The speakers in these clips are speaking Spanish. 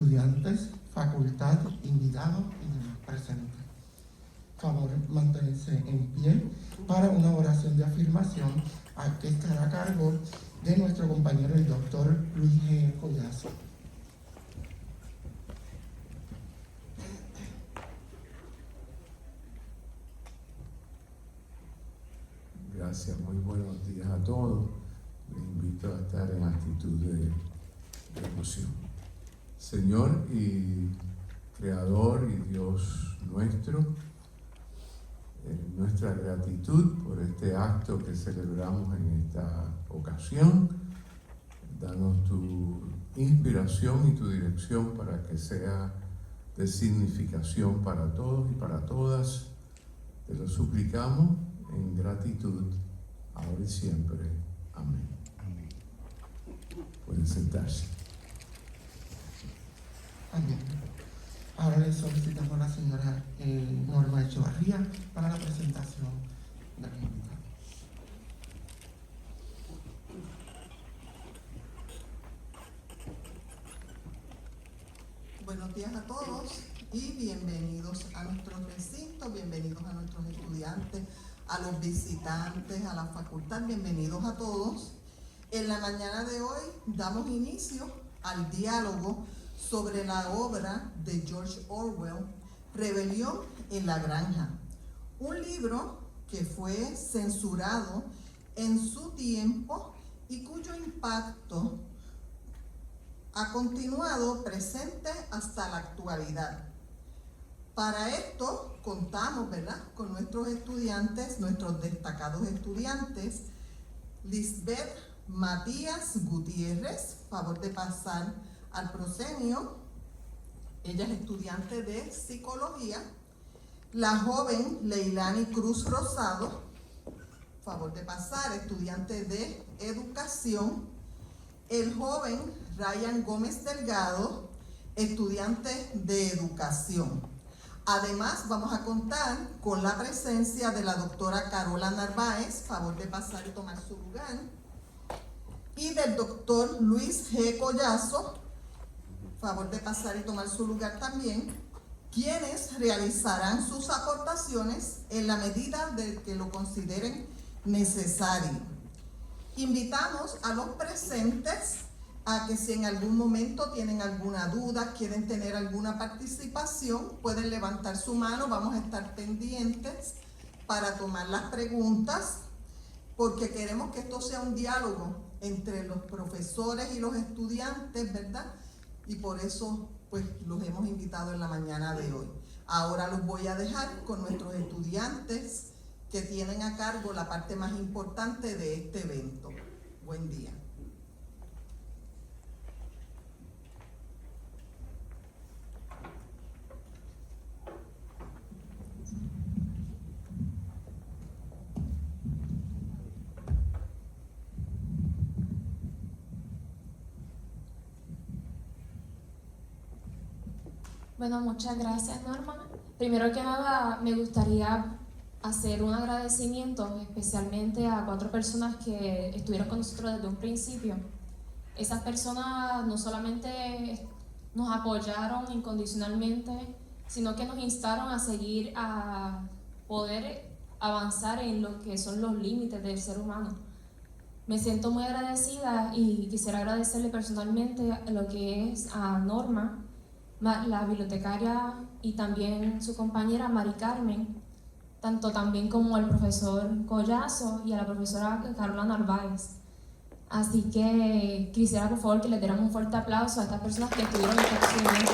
estudiantes, facultad, invitados y demás presentes. Favor mantenerse en pie para una oración de afirmación que estará a cargo de nuestro compañero el doctor Luis G. Collazo. Gracias, muy buenos días a todos. Les invito a estar en actitud de emoción. Señor y Creador y Dios nuestro, nuestra gratitud por este acto que celebramos en esta ocasión. Danos tu inspiración y tu dirección para que sea de significación para todos y para todas. Te lo suplicamos en gratitud, ahora y siempre. Amén. Amén. Pueden sentarse. Amén. Ahora le solicitamos a la señora Norma Echevarría para la presentación de la invitada. Buenos días a todos y bienvenidos a nuestro recinto, bienvenidos a nuestros estudiantes, a los visitantes, a la facultad, bienvenidos a todos. En la mañana de hoy damos inicio al diálogo sobre la obra de George Orwell, Rebelión en la Granja, un libro que fue censurado en su tiempo y cuyo impacto ha continuado presente hasta la actualidad. Para esto contamos, ¿verdad?, con nuestros estudiantes, nuestros destacados estudiantes. Lisbeth Matías Gutiérrez, favor de pasar al proscenio. Ella es estudiante de psicología. La joven Leilani Cruz Rosado, favor de pasar, estudiante de educación. El joven Ryan Gómez Delgado, estudiante de educación. Además, vamos a contar con la presencia de la doctora Carola Narváez, favor de pasar y tomar su lugar, y del doctor Luis G. Collazo, favor de pasar y tomar su lugar también, quienes realizarán sus aportaciones en la medida de que lo consideren necesario. Invitamos a los presentes a que si en algún momento tienen alguna duda, quieren tener alguna participación, pueden levantar su mano, vamos a estar pendientes para tomar las preguntas, porque queremos que esto sea un diálogo entre los profesores y los estudiantes, ¿verdad? Y por eso, pues, los hemos invitado en la mañana de hoy. Ahora los voy a dejar con nuestros estudiantes que tienen a cargo la parte más importante de este evento. Buen día. Bueno, muchas gracias, Norma. Primero que nada, me gustaría hacer un agradecimiento especialmente a 4 personas que estuvieron con nosotros desde un principio. Esas personas no solamente nos apoyaron incondicionalmente, sino que nos instaron a seguir, a poder avanzar en lo que son los límites del ser humano. Me siento muy agradecida y quisiera agradecerle personalmente a lo que es a Norma, la bibliotecaria, y también su compañera Mari Carmen, tanto también como al profesor Collazo y a la profesora Carola Narváez. Así que quisiera por favor que le dieran un fuerte aplauso a estas personas que estuvieron en este evento.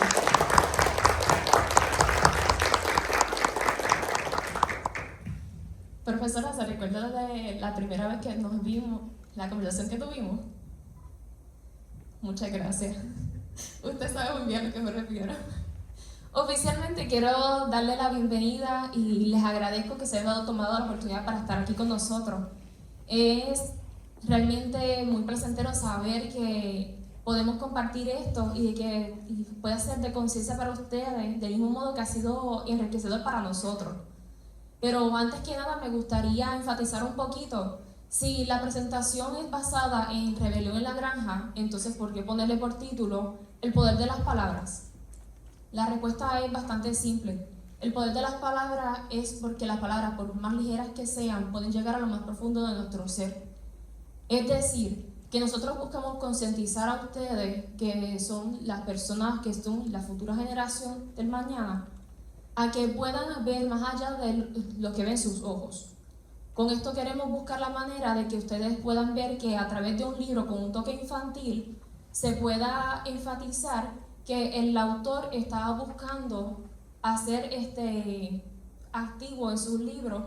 Profesora, ¿se recuerda de la primera vez que nos vimos, la conversación que tuvimos? Muchas gracias. Usted sabe muy bien a lo que me refiero. Oficialmente quiero darle la bienvenida y les agradezco que se hayan tomado la oportunidad para estar aquí con nosotros. Es realmente muy placentero saber que podemos compartir esto y que pueda ser de conciencia para ustedes, del mismo modo que ha sido enriquecedor para nosotros. Pero antes que nada me gustaría enfatizar un poquito Si la presentación es basada en Rebelión en la Granja, entonces ¿por qué ponerle por título El poder de las palabras? La respuesta es bastante simple. El poder de las palabras es porque las palabras, por más ligeras que sean, pueden llegar a lo más profundo de nuestro ser. Es decir, que nosotros buscamos concientizar a ustedes, que son las personas que son la futura generación del mañana, a que puedan ver más allá de lo que ven sus ojos. Con esto queremos buscar la manera de que ustedes puedan ver que a través de un libro con un toque infantil se pueda enfatizar que el autor estaba buscando hacer activo en sus libros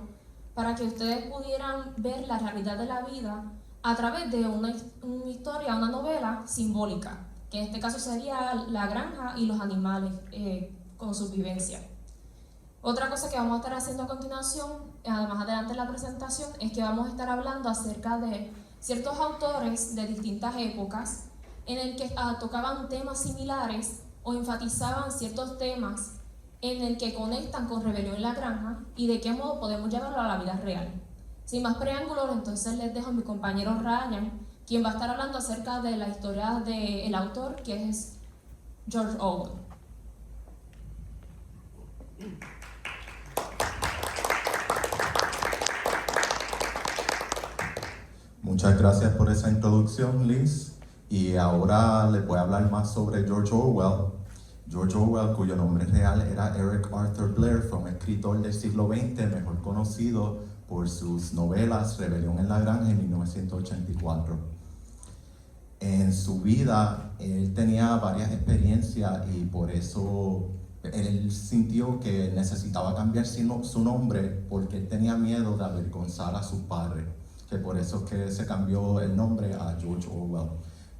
para que ustedes pudieran ver la realidad de la vida a través de una historia, una novela simbólica, que en este caso sería la granja y los animales con sus vivencias. Otra cosa que vamos a estar haciendo a continuación, además adelante en la presentación, es que vamos a estar hablando acerca de ciertos autores de distintas épocas en el que tocaban temas similares o enfatizaban ciertos temas en el que conectan con Rebelión en la Granja y de qué modo podemos llevarlo a la vida real. Sin más preámbulos, entonces les dejo a mi compañero Ryan, quien va a estar hablando acerca de la historia del autor, que es George Orwell. Muchas gracias por esa introducción, Liz. Y ahora les voy a hablar más sobre George Orwell. George Orwell, cuyo nombre real era Eric Arthur Blair, fue un escritor del siglo XX, mejor conocido por sus novelas Rebelión en la Granja en 1984. En su vida, él tenía varias experiencias y por eso él sintió que necesitaba cambiar su nombre porque él tenía miedo de avergonzar a sus padres. Que por eso es que se cambió el nombre a George Orwell,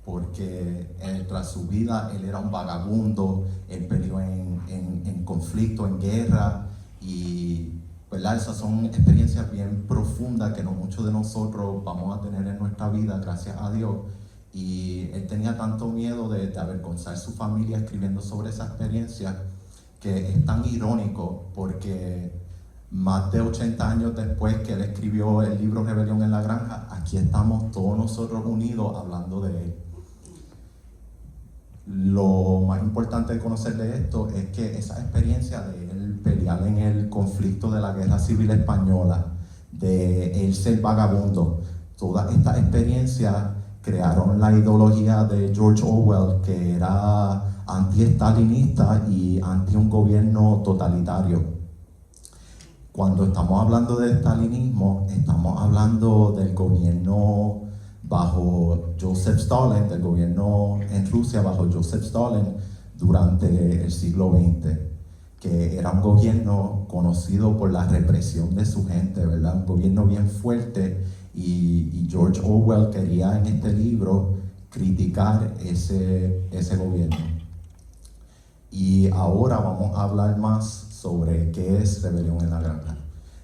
porque tras su vida él era un vagabundo, él peleó en conflicto, en guerra, y ¿verdad? Esas son experiencias bien profundas que no muchos de nosotros vamos a tener en nuestra vida, gracias a Dios. Y él tenía tanto miedo de avergonzar a su familia escribiendo sobre esa experiencia, que es tan irónico porque más de 80 años después que él escribió el libro Rebelión en la Granja, aquí estamos todos nosotros unidos hablando de él. Lo más importante de conocer de esto es que esa experiencia de él pelear en el conflicto de la Guerra Civil Española, de él ser vagabundo, todas estas experiencias crearon la ideología de George Orwell, que era anti-estalinista y anti un gobierno totalitario. Cuando estamos hablando de estalinismo, estamos hablando del gobierno bajo Joseph Stalin, del gobierno en Rusia bajo Joseph Stalin durante el siglo XX, que era un gobierno conocido por la represión de su gente, ¿verdad? Un gobierno bien fuerte, y George Orwell quería en este libro criticar ese gobierno. Y ahora vamos a hablar más sobre qué es Rebelión en la Granja.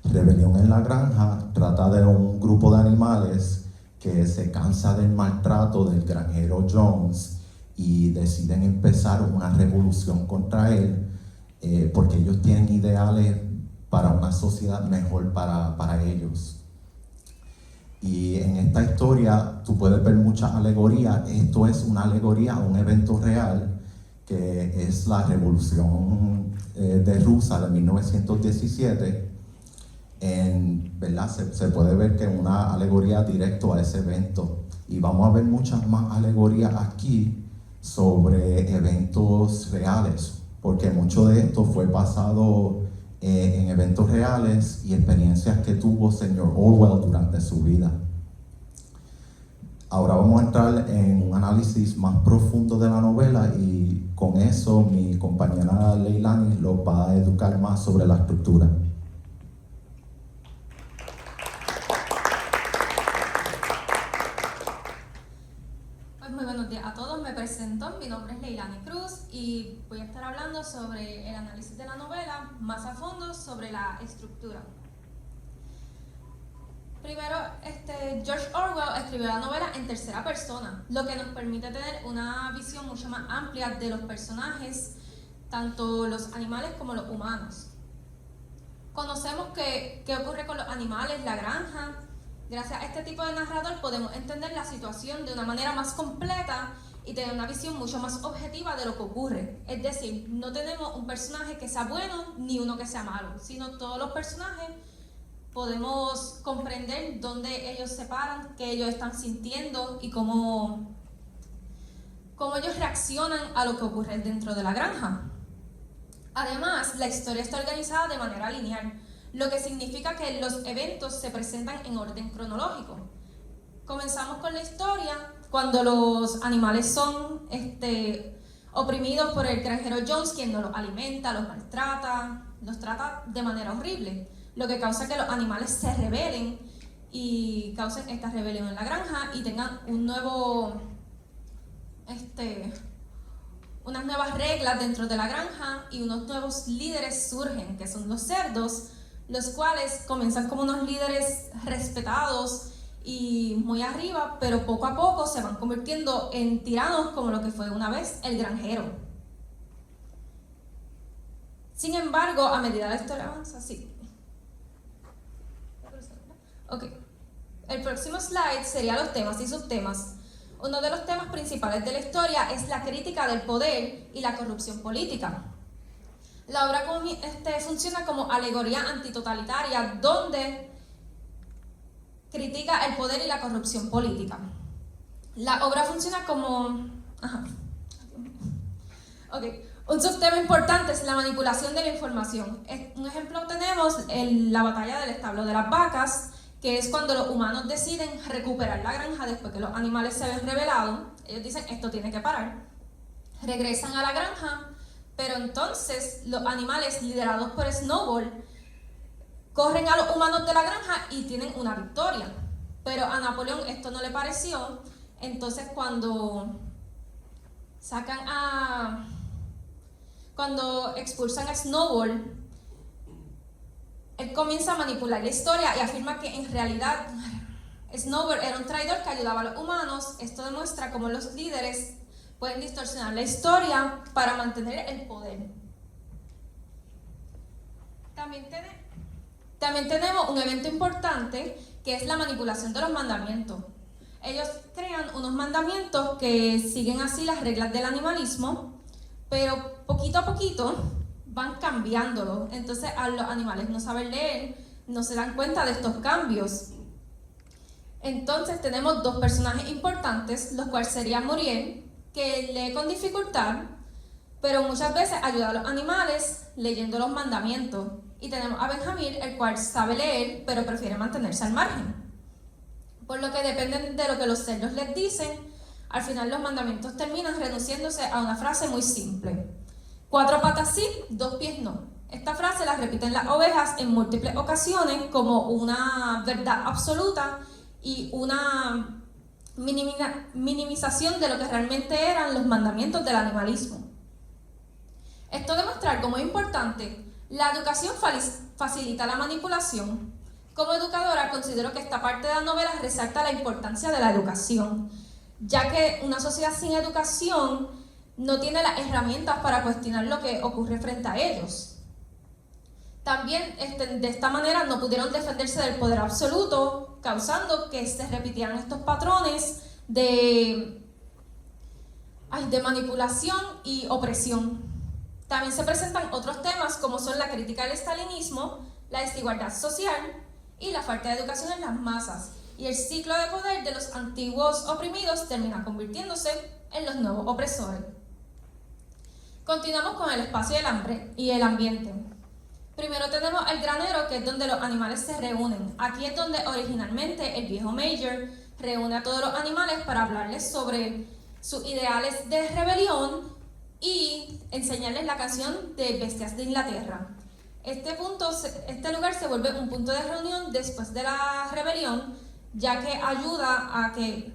Rebelión en la Granja trata de un grupo de animales que se cansa del maltrato del granjero Jones y deciden empezar una revolución contra él porque ellos tienen ideales para una sociedad mejor para ellos. Y en esta historia tú puedes ver muchas alegorías. Esto es una alegoría a un evento real que es la Revolución de Rusia de 1917, ¿verdad? Se puede ver que es una alegoría directa a ese evento, y vamos a ver muchas más alegorías aquí sobre eventos reales, porque mucho de esto fue basado en eventos reales y experiencias que tuvo señor Orwell durante su vida. Ahora vamos a entrar en un análisis más profundo de la novela, y con eso mi compañera Leilani los va a educar más sobre la estructura. Pues muy buenos días a todos, me presento, mi nombre es Leilani Cruz y voy a estar hablando sobre el análisis de la novela, más a fondo sobre la estructura. Primero, George Orwell escribió la novela en tercera persona, lo que nos permite tener una visión mucho más amplia de los personajes, tanto los animales como los humanos. Conocemos qué ocurre con los animales, la granja, Gracias a este tipo de narrador podemos entender la situación de una manera más completa y tener una visión mucho más objetiva de lo que ocurre. Es decir, no tenemos un personaje que sea bueno ni uno que sea malo, sino todos los personajes podemos comprender dónde ellos se paran, qué ellos están sintiendo y cómo ellos reaccionan a lo que ocurre dentro de la granja. Además, la historia está organizada de manera lineal, lo que significa que los eventos se presentan en orden cronológico. Comenzamos con la historia cuando los animales son oprimidos por el granjero Jones, quien no los alimenta, los maltrata, los trata de manera horrible, lo que causa que los animales se rebelen y causen esta rebelión en la granja y tengan unas nuevas reglas dentro de la granja y unos nuevos líderes surgen, que son los cerdos, los cuales comienzan como unos líderes respetados y muy arriba, pero poco a poco se van convirtiendo en tiranos como lo que fue una vez el granjero. Sin embargo, a medida de la historia avanza, sí. Ok. El próximo slide sería los temas y subtemas. Uno de los temas principales de la historia es la crítica del poder y la corrupción política. La obra funciona como alegoría antitotalitaria, donde critica el poder y la corrupción política. La obra funciona como... Un subtema importante es la manipulación de la información. Un ejemplo tenemos en la batalla del establo de las vacas, que es cuando los humanos deciden recuperar la granja después que los animales se ven rebelados. Ellos dicen, esto tiene que parar. Regresan a la granja, pero entonces los animales liderados por Snowball corren a los humanos de la granja y tienen una victoria. Pero a Napoleón esto no le pareció, entonces cuando expulsan a Snowball, él comienza a manipular la historia y afirma que en realidad Snowball era un traidor que ayudaba a los humanos. Esto demuestra cómo los líderes pueden distorsionar la historia para mantener el poder. También tenemos un evento importante que es la manipulación de los mandamientos. Ellos crean unos mandamientos que siguen así las reglas del animalismo, pero poquito a poquito van cambiándolo. Entonces a los animales no saben leer, no se dan cuenta de estos cambios. Entonces tenemos dos personajes importantes, los cuales serían Muriel, que lee con dificultad, pero muchas veces ayuda a los animales leyendo los mandamientos. Y tenemos a Benjamín, el cual sabe leer, pero prefiere mantenerse al margen. Por lo que dependen de lo que los cerdos les dicen, al final los mandamientos terminan reduciéndose a una frase muy simple. 4 patas sí, 2 pies no. Esta frase la repiten las ovejas en múltiples ocasiones como una verdad absoluta y una minimización de lo que realmente eran los mandamientos del animalismo. Esto demuestra algo muy importante. La educación facilita la manipulación. Como educadora, considero que esta parte de la novela resalta la importancia de la educación, ya que una sociedad sin educación no tiene las herramientas para cuestionar lo que ocurre frente a ellos. También, de esta manera, no pudieron defenderse del poder absoluto, causando que se repitieran estos patrones de manipulación y opresión. También se presentan otros temas como son la crítica al estalinismo, la desigualdad social y la falta de educación en las masas. Y el ciclo de poder de los antiguos oprimidos termina convirtiéndose en los nuevos opresores. Continuamos con el espacio del hambre y el ambiente. Primero tenemos el granero, que es donde los animales se reúnen. Aquí es donde originalmente el viejo Major reúne a todos los animales para hablarles sobre sus ideales de rebelión y enseñarles la canción de Bestias de Inglaterra. Este lugar se vuelve un punto de reunión después de la rebelión, ya que ayuda a que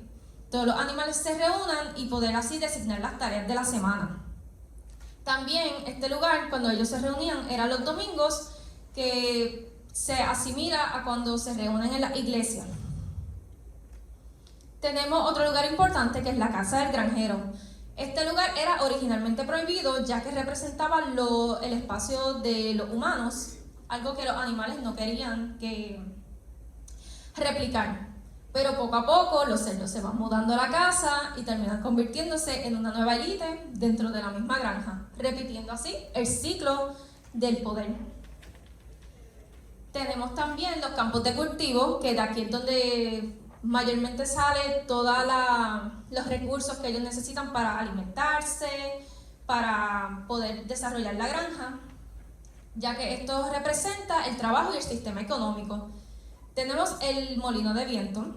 todos los animales se reúnan y poder así designar las tareas de la semana. También este lugar, cuando ellos se reunían, eran los domingos, que se asimila a cuando se reúnen en la iglesia. Tenemos otro lugar importante, que es la casa del granjero. Este lugar era originalmente prohibido, ya que representaba el espacio de los humanos, algo que los animales no querían replicar. Pero poco a poco los cerdos se van mudando a la casa y terminan convirtiéndose en una nueva élite dentro de la misma granja, repitiendo así el ciclo del poder. Tenemos también los campos de cultivo, que de aquí es donde mayormente sale todos los recursos que ellos necesitan para alimentarse, para poder desarrollar la granja, ya que esto representa el trabajo y el sistema económico. Tenemos el molino de viento,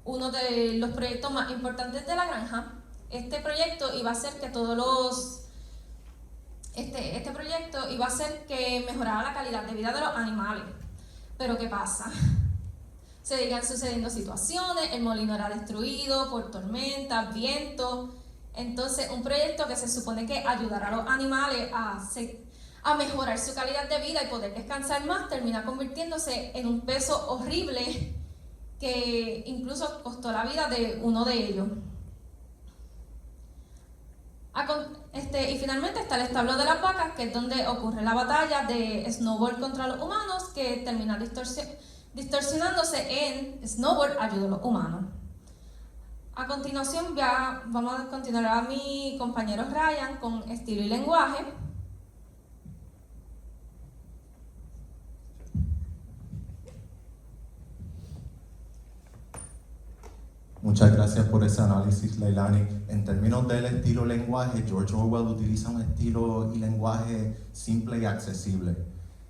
uno de los proyectos más importantes de la granja. Este proyecto iba a hacer que este proyecto iba a hacer que mejorara la calidad de vida de los animales. Pero ¿qué pasa? Seguían sucediendo situaciones, el molino era destruido por tormentas, vientos. Entonces, un proyecto que se supone que ayudará a los animales a mejorar su calidad de vida y poder descansar más, termina convirtiéndose en un peso horrible que incluso costó la vida de uno de ellos. Y finalmente está el establo de las vacas, que es donde ocurre la batalla de Snowball contra los humanos, que termina distorsionándose en Snowball ayuda a los humanos. A continuación ya vamos a continuar a mi compañero Ryan con estilo y lenguaje. Muchas gracias por ese análisis, Leilani. En términos del estilo y lenguaje, George Orwell utiliza un estilo y lenguaje simple y accesible,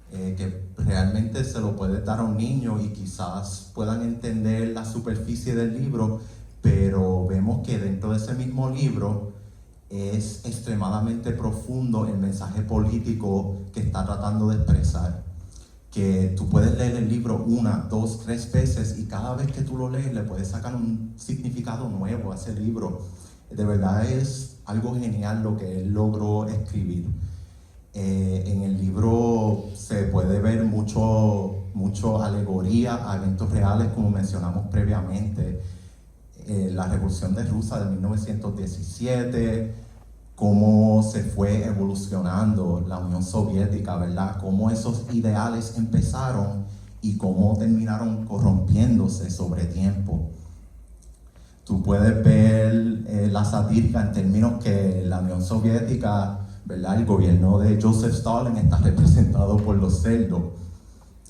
que realmente se lo puede dar a un niño y quizás puedan entender la superficie del libro, pero vemos que dentro de ese mismo libro es extremadamente profundo el mensaje político que está tratando de expresar. Que tú puedes leer el libro 1, 2, 3 veces y cada vez que tú lo lees le puedes sacar un significado nuevo a ese libro. De verdad es algo genial lo que él logró escribir. En el libro se puede ver mucho alegoría a eventos reales, como mencionamos previamente. La Revolución de Rusia de 1917, cómo se fue evolucionando la Unión Soviética, ¿verdad? Cómo esos ideales empezaron y cómo terminaron corrompiéndose sobre tiempo. Tú puedes ver la satírica en términos que la Unión Soviética, ¿verdad? El gobierno de Joseph Stalin está representado por los cerdos.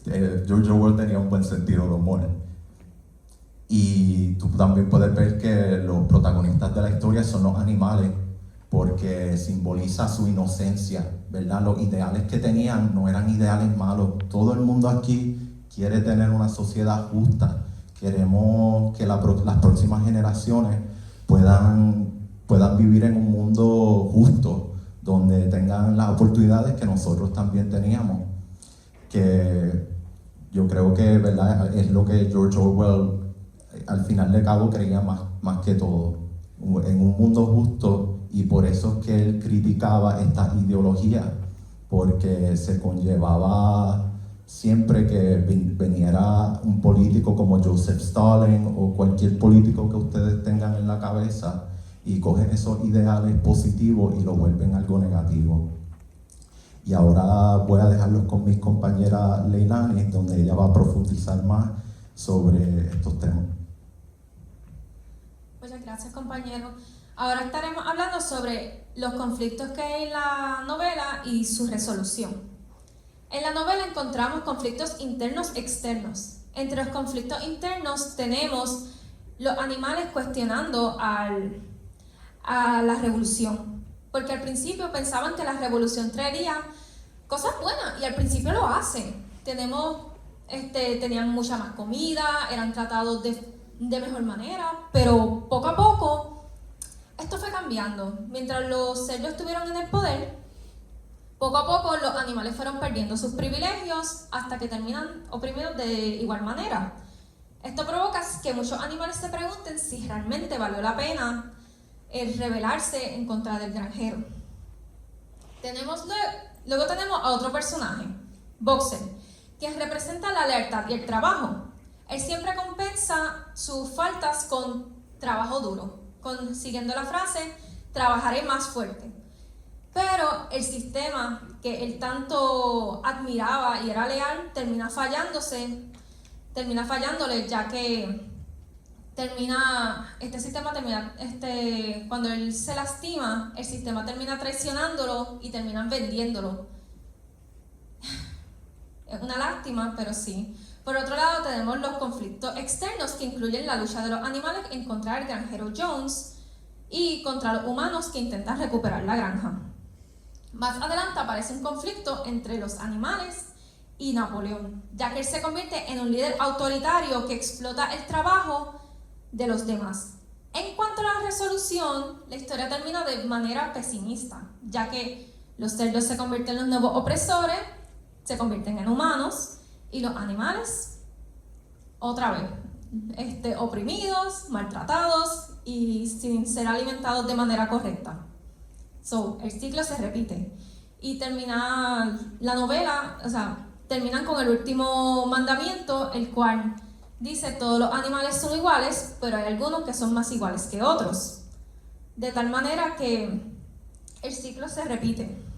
George Orwell tenía un buen sentido de humor. Y tú también puedes ver que los protagonistas de la historia son los animales, porque simboliza su inocencia, ¿verdad? Los ideales que tenían no eran ideales malos. Todo el mundo aquí quiere tener una sociedad justa. Queremos que las próximas generaciones puedan vivir en un mundo justo, donde tengan las oportunidades que nosotros también teníamos. Que yo creo que, ¿verdad?, es lo que George Orwell al final de cabo creía más que todo. En un mundo justo. Y por eso es que él criticaba esta ideología, porque se conllevaba siempre que viniera un político como Joseph Stalin o cualquier político que ustedes tengan en la cabeza y cogen esos ideales positivos y lo vuelven algo negativo. Y ahora voy a dejarlos con mi compañera Leilani, donde ella va a profundizar más sobre estos temas. Muchas gracias, compañero. Ahora estaremos hablando sobre los conflictos que hay en la novela y su resolución. En la novela encontramos conflictos internos y externos. Entre los conflictos internos tenemos los animales cuestionando a la revolución, porque al principio pensaban que la revolución traería cosas buenas y al principio lo hacen. Tenían mucha más comida, eran tratados de mejor manera, pero poco a poco esto fue cambiando. Mientras los cerdos estuvieron en el poder, poco a poco los animales fueron perdiendo sus privilegios hasta que terminan oprimidos de igual manera. Esto provoca que muchos animales se pregunten si realmente valió la pena el rebelarse en contra del granjero. Luego tenemos a otro personaje, Boxer, quien representa la lealtad y el trabajo. Él siempre compensa sus faltas con trabajo duro, siguiendo la frase, trabajaré más fuerte. Pero el sistema que él tanto admiraba y era leal termina fallándole, ya que este sistema termina, cuando él se lastima, el sistema termina traicionándolo y terminan vendiéndolo. Es una lástima, pero sí. Por otro lado, tenemos los conflictos externos que incluyen la lucha de los animales en contra del granjero Jones y contra los humanos que intentan recuperar la granja. Más adelante aparece un conflicto entre los animales y Napoleón, ya que él se convierte en un líder autoritario que explota el trabajo de los demás. En cuanto a la resolución, la historia termina de manera pesimista, ya que los cerdos se convierten en los nuevos opresores, se convierten en humanos, y los animales, otra vez, oprimidos, maltratados y sin ser alimentados de manera correcta. El ciclo se repite. Y termina la novela, terminan con el último mandamiento, el cual dice: todos los animales son iguales, pero hay algunos que son más iguales que otros. De tal manera que el ciclo se repite.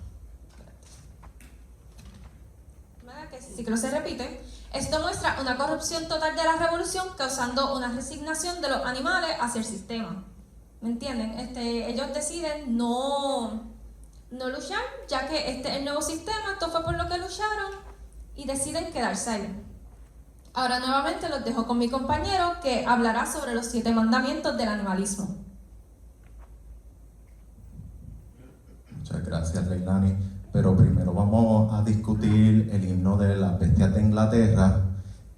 Esto muestra una corrupción total de la revolución, causando una resignación de los animales hacia el sistema. ¿Me entienden? Ellos deciden no luchar, ya que este es el nuevo sistema, esto fue por lo que lucharon, y deciden quedarse ahí. Ahora nuevamente los dejo con mi compañero, que hablará sobre los 7 mandamientos del animalismo. Muchas gracias, Leilani. Pero primero vamos a discutir el himno de las bestias de Inglaterra,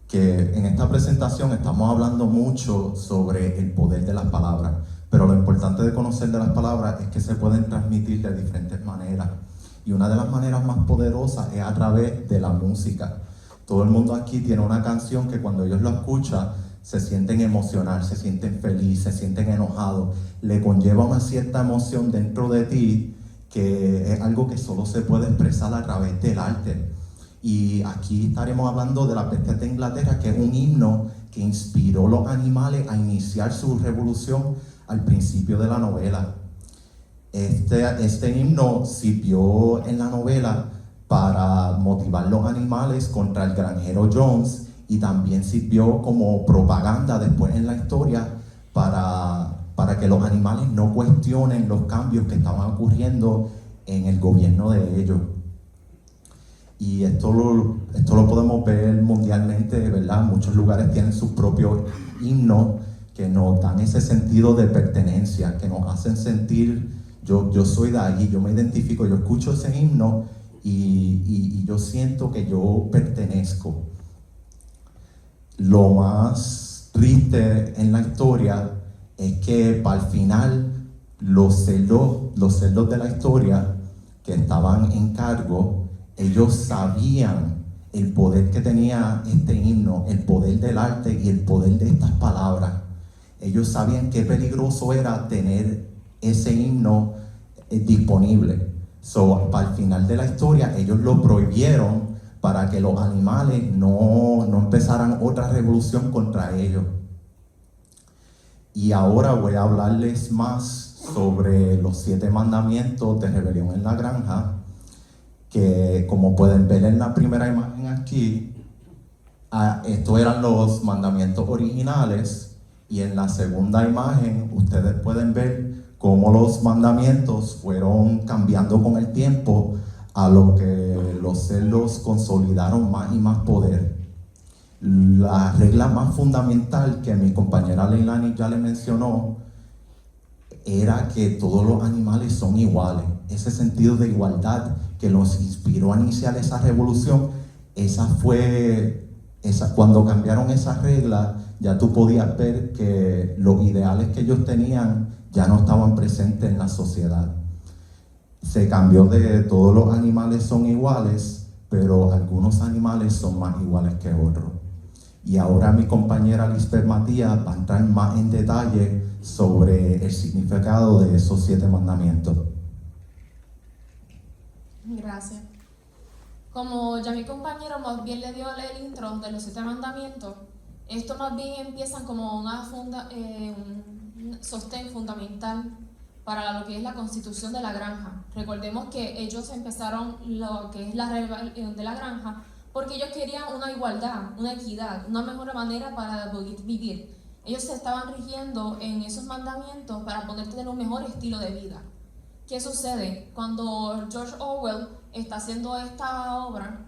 que en esta presentación estamos hablando mucho sobre el poder de las palabras, pero lo importante de conocer de las palabras es que se pueden transmitir de diferentes maneras, y una de las maneras más poderosas es a través de la música. Todo el mundo aquí tiene una canción que cuando ellos lo escuchan se sienten emocionados, se sienten felices, se sienten enojados, le conlleva una cierta emoción dentro de ti, que es algo que solo se puede expresar a través del arte. Y aquí estaremos hablando de las bestias de Inglaterra, que es un himno que inspiró a los animales a iniciar su revolución al principio de la novela. Este himno sirvió en la novela para motivar a los animales contra el granjero Jones, y también sirvió como propaganda después en la historia para que los animales no cuestionen los cambios que estaban ocurriendo en el gobierno de ellos. Y esto lo podemos ver mundialmente, ¿verdad? Muchos lugares tienen sus propios himnos que nos dan ese sentido de pertenencia, que nos hacen sentir, yo soy de allí, yo me identifico, yo escucho ese himno y yo siento que yo pertenezco. Lo más triste en la historia es que para el final los cerdos de la historia que estaban en cargo, ellos sabían el poder que tenía este himno, el poder del arte y el poder de estas palabras. Ellos sabían qué peligroso era tener ese himno disponible. Para el final de la historia, ellos lo prohibieron para que los animales no empezaran otra revolución contra ellos. Y ahora voy a hablarles más sobre los 7 mandamientos de rebelión en la granja, que como pueden ver en la primera imagen aquí, estos eran los mandamientos originales, y en la segunda imagen ustedes pueden ver cómo los mandamientos fueron cambiando con el tiempo, a lo que los cerdos consolidaron más y más poder. La regla más fundamental que mi compañera Leilani ya le mencionó era que todos los animales son iguales. Ese sentido de igualdad que los inspiró a iniciar esa revolución, cuando cambiaron esa regla, ya tú podías ver que los ideales que ellos tenían ya no estaban presentes en la sociedad. Se cambió de todos los animales son iguales, pero algunos animales son más iguales que otros. Y ahora mi compañera Lisbeth Matías va a entrar más en detalle sobre el significado de esos 7 mandamientos. Gracias. Como ya mi compañero más bien le dio el intro de los 7 mandamientos, esto más bien empiezan como un sostén fundamental para lo que es la constitución de la granja. Recordemos que ellos empezaron lo que es la rebelión de la granja porque ellos querían una igualdad, una equidad, una mejor manera para poder vivir. Ellos se estaban rigiendo en esos mandamientos para poder tener un mejor estilo de vida. ¿Qué sucede? Cuando George Orwell está haciendo esta obra,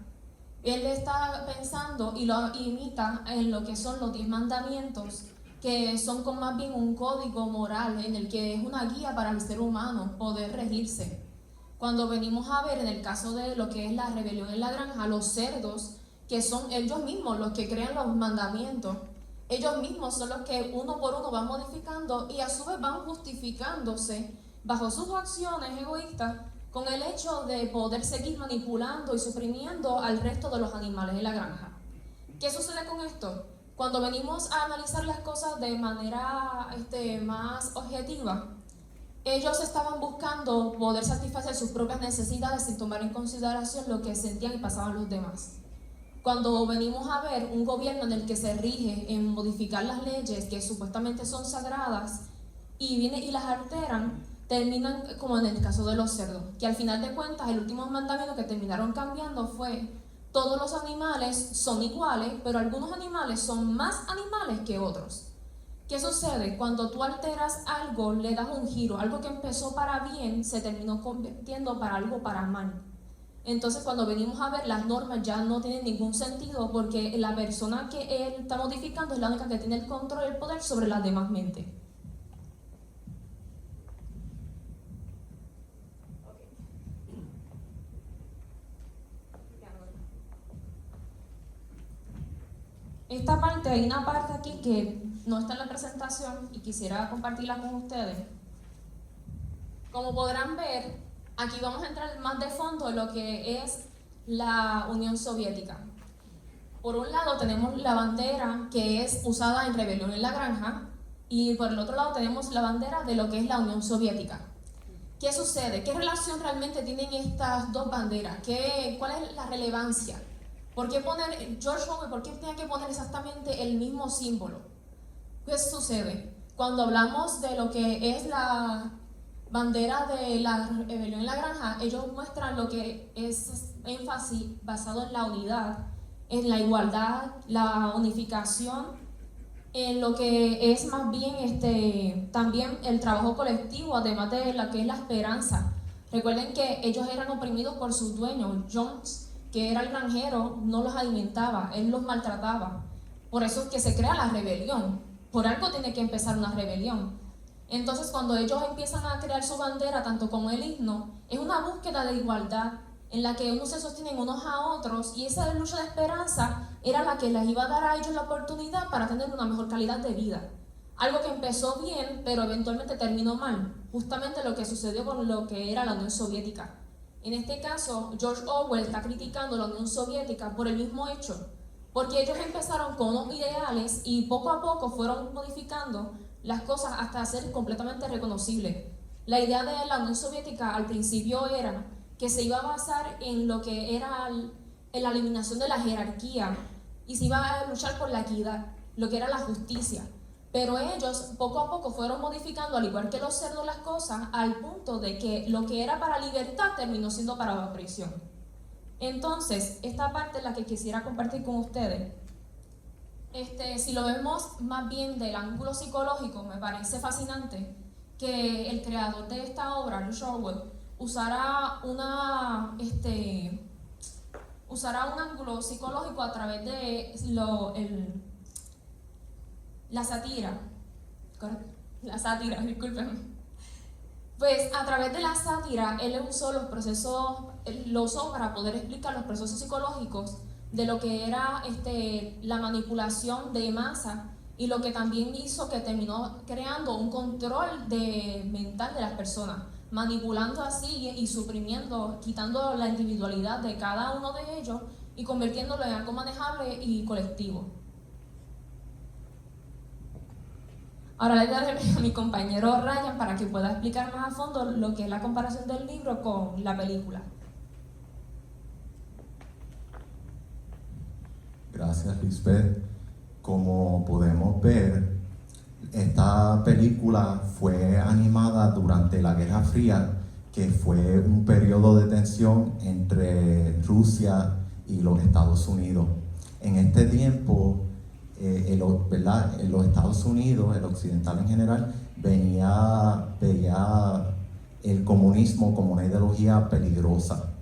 él está pensando y lo imita en lo que son los 10 mandamientos, que son con más bien un código moral en el que es una guía para el ser humano poder regirse. Cuando venimos a ver en el caso de lo que es la rebelión en la granja, los cerdos, que son ellos mismos los que crean los mandamientos, ellos mismos son los que uno por uno van modificando y a su vez van justificándose bajo sus acciones egoístas con el hecho de poder seguir manipulando y suprimiendo al resto de los animales de la granja. ¿Qué sucede con esto? Cuando venimos a analizar las cosas de manera más objetiva, ellos estaban buscando poder satisfacer sus propias necesidades sin tomar en consideración lo que sentían y pasaban los demás. Cuando venimos a ver un gobierno en el que se rige en modificar las leyes que supuestamente son sagradas y las alteran, terminan como en el caso de los cerdos, que al final de cuentas el último mandamiento que terminaron cambiando fue: todos los animales son iguales, pero algunos animales son más animales que otros. ¿Qué sucede? Cuando tú alteras algo, le das un giro, algo que empezó para bien se terminó convirtiendo para algo para mal. Entonces cuando venimos a ver, las normas ya no tienen ningún sentido porque la persona que él está modificando es la única que tiene el control y el poder sobre las demás mentes. Esta parte, hay una parte aquí que no está en la presentación y quisiera compartirla con ustedes. Como podrán ver, aquí vamos a entrar más de fondo en lo que es la Unión Soviética. Por un lado tenemos la bandera que es usada en Rebelión en la Granja y por el otro lado tenemos la bandera de lo que es la Unión Soviética. ¿Qué sucede? ¿Qué relación realmente tienen estas dos banderas? ¿Cuál es la relevancia? ¿Por qué poner George Orwell? ¿Por qué tenía que poner exactamente el mismo símbolo? ¿Qué sucede? Cuando hablamos de lo que es la bandera de la rebelión en la granja, ellos muestran lo que es énfasis basado en la unidad, en la igualdad, la unificación, en lo que es más bien también el trabajo colectivo, además de lo que es la esperanza. Recuerden que ellos eran oprimidos por sus dueños. Jones, que era el granjero, no los alimentaba, él los maltrataba. Por eso es que se crea la rebelión. Por algo tiene que empezar una rebelión. Entonces, cuando ellos empiezan a crear su bandera, tanto como el himno, es una búsqueda de igualdad en la que unos se sostienen unos a otros y esa lucha de esperanza era la que les iba a dar a ellos la oportunidad para tener una mejor calidad de vida. Algo que empezó bien, pero eventualmente terminó mal. Justamente lo que sucedió con lo que era la Unión Soviética. En este caso, George Orwell está criticando a la Unión Soviética por el mismo hecho, porque ellos empezaron con unos ideales y poco a poco fueron modificando las cosas hasta ser completamente reconocibles. La idea de la Unión Soviética al principio era que se iba a basar en lo que era en la eliminación de la jerarquía y se iba a luchar por la equidad, lo que era la justicia. Pero ellos poco a poco fueron modificando, al igual que los cerdos, las cosas, al punto de que lo que era para libertad terminó siendo para la opresión. Entonces, esta parte es la que quisiera compartir con ustedes. Si lo vemos más bien del ángulo psicológico, me parece fascinante que el creador de esta obra, George Orwell, usara un ángulo psicológico a través de la sátira, discúlpenme. Pues a través de la sátira, él usó lo usó para poder explicar los procesos psicológicos de lo que era la manipulación de masa y lo que también hizo que terminó creando un control mental de las personas, manipulando así y suprimiendo, quitando la individualidad de cada uno de ellos y convirtiéndolo en algo manejable y colectivo. Ahora le daré a mi compañero Ryan para que pueda explicar más a fondo lo que es la comparación del libro con la película. Gracias, Lisbeth. Como podemos ver, esta película fue animada durante la Guerra Fría, que fue un periodo de tensión entre Rusia y los Estados Unidos. En este tiempo ¿verdad? En los Estados Unidos, el occidental en general, veía el comunismo como una ideología peligrosa.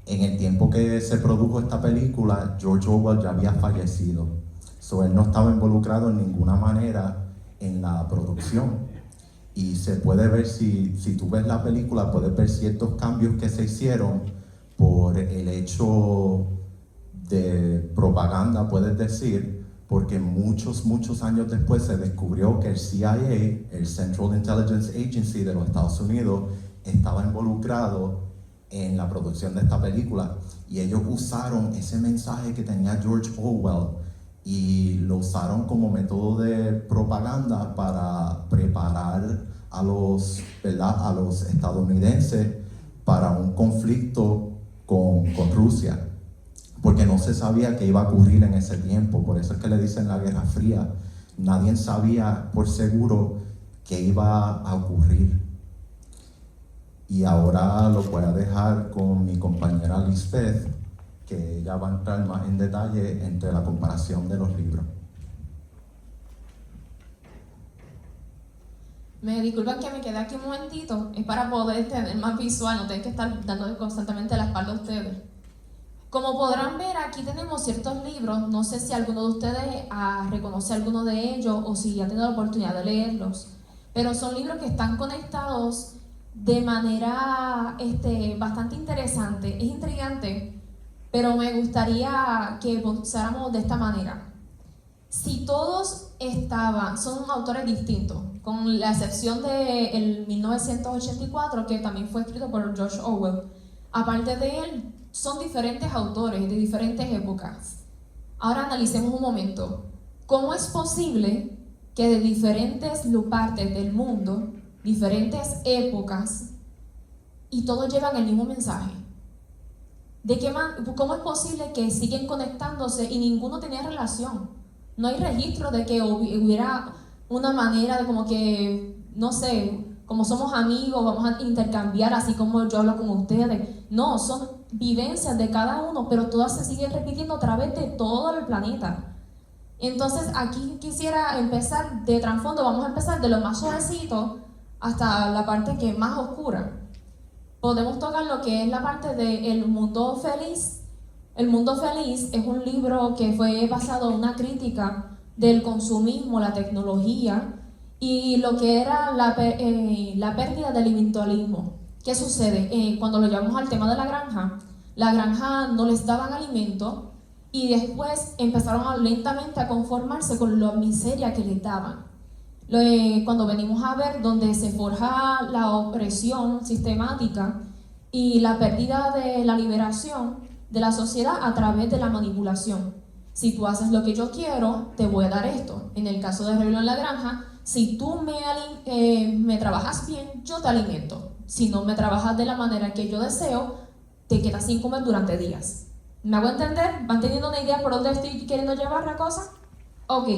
En el tiempo que se produjo esta película, George Orwell ya había fallecido. Él no estaba involucrado en ninguna manera en la producción. Y se puede ver, si tú ves la película, puedes ver ciertos cambios que se hicieron por el hecho de propaganda, puedes decir, porque muchos años después se descubrió que el CIA, el Central Intelligence Agency de los Estados Unidos, estaba involucrado en la producción de esta película, y ellos usaron ese mensaje que tenía George Orwell y lo usaron como método de propaganda para preparar a los estadounidenses para un conflicto con Rusia, porque no se sabía qué iba a ocurrir en ese tiempo. Por eso es que le dicen la Guerra Fría. Nadie sabía por seguro qué iba a ocurrir. Y ahora lo voy a dejar con mi compañera Lisbeth, que ella va a entrar más en detalle entre la comparación de los libros. Me disculpan que me quede aquí un momentito, es para poder tener más visual, no tener que estar dando constantemente la espalda a ustedes. Como podrán ver, aquí tenemos ciertos libros, no sé si alguno de ustedes reconoce alguno de ellos o si ya ha tenido la oportunidad de leerlos, pero son libros que están conectados de manera bastante interesante, es intrigante, pero me gustaría que pensáramos de esta manera. Si todos son autores distintos, con la excepción de el 1984, que también fue escrito por George Orwell, aparte de él, son diferentes autores de diferentes épocas. Ahora analicemos un momento. ¿Cómo es posible que de diferentes partes del mundo, diferentes épocas, y todos llevan el mismo mensaje? ¿Cómo es posible que siguen conectándose y ninguno tenía relación? No hay registro de que hubiera una manera de como que, no sé, como somos amigos, vamos a intercambiar así como yo hablo con ustedes. No, son vivencias de cada uno, pero todas se siguen repitiendo a través de todo el planeta. Entonces aquí quisiera empezar de trasfondo, vamos a empezar de lo más suavecito hasta la parte que es más oscura. Podemos tocar lo que es la parte de El Mundo Feliz. El Mundo Feliz es un libro que fue basado en una crítica del consumismo, la tecnología y lo que era la pérdida del individualismo. ¿Qué sucede? Cuando lo llevamos al tema de la granja no les daban alimento y después empezaron lentamente a conformarse con la miseria que les daban. Cuando venimos a ver donde se forja la opresión sistemática y la pérdida de la liberación de la sociedad a través de la manipulación. Si tú haces lo que yo quiero, te voy a dar esto. En el caso de Rebelión en la Granja, si tú me trabajas bien, yo te alimento. Si no me trabajas de la manera que yo deseo, te quedas sin comer durante días. ¿Me hago entender? ¿Van teniendo una idea por dónde estoy queriendo llevar la cosa? Ok.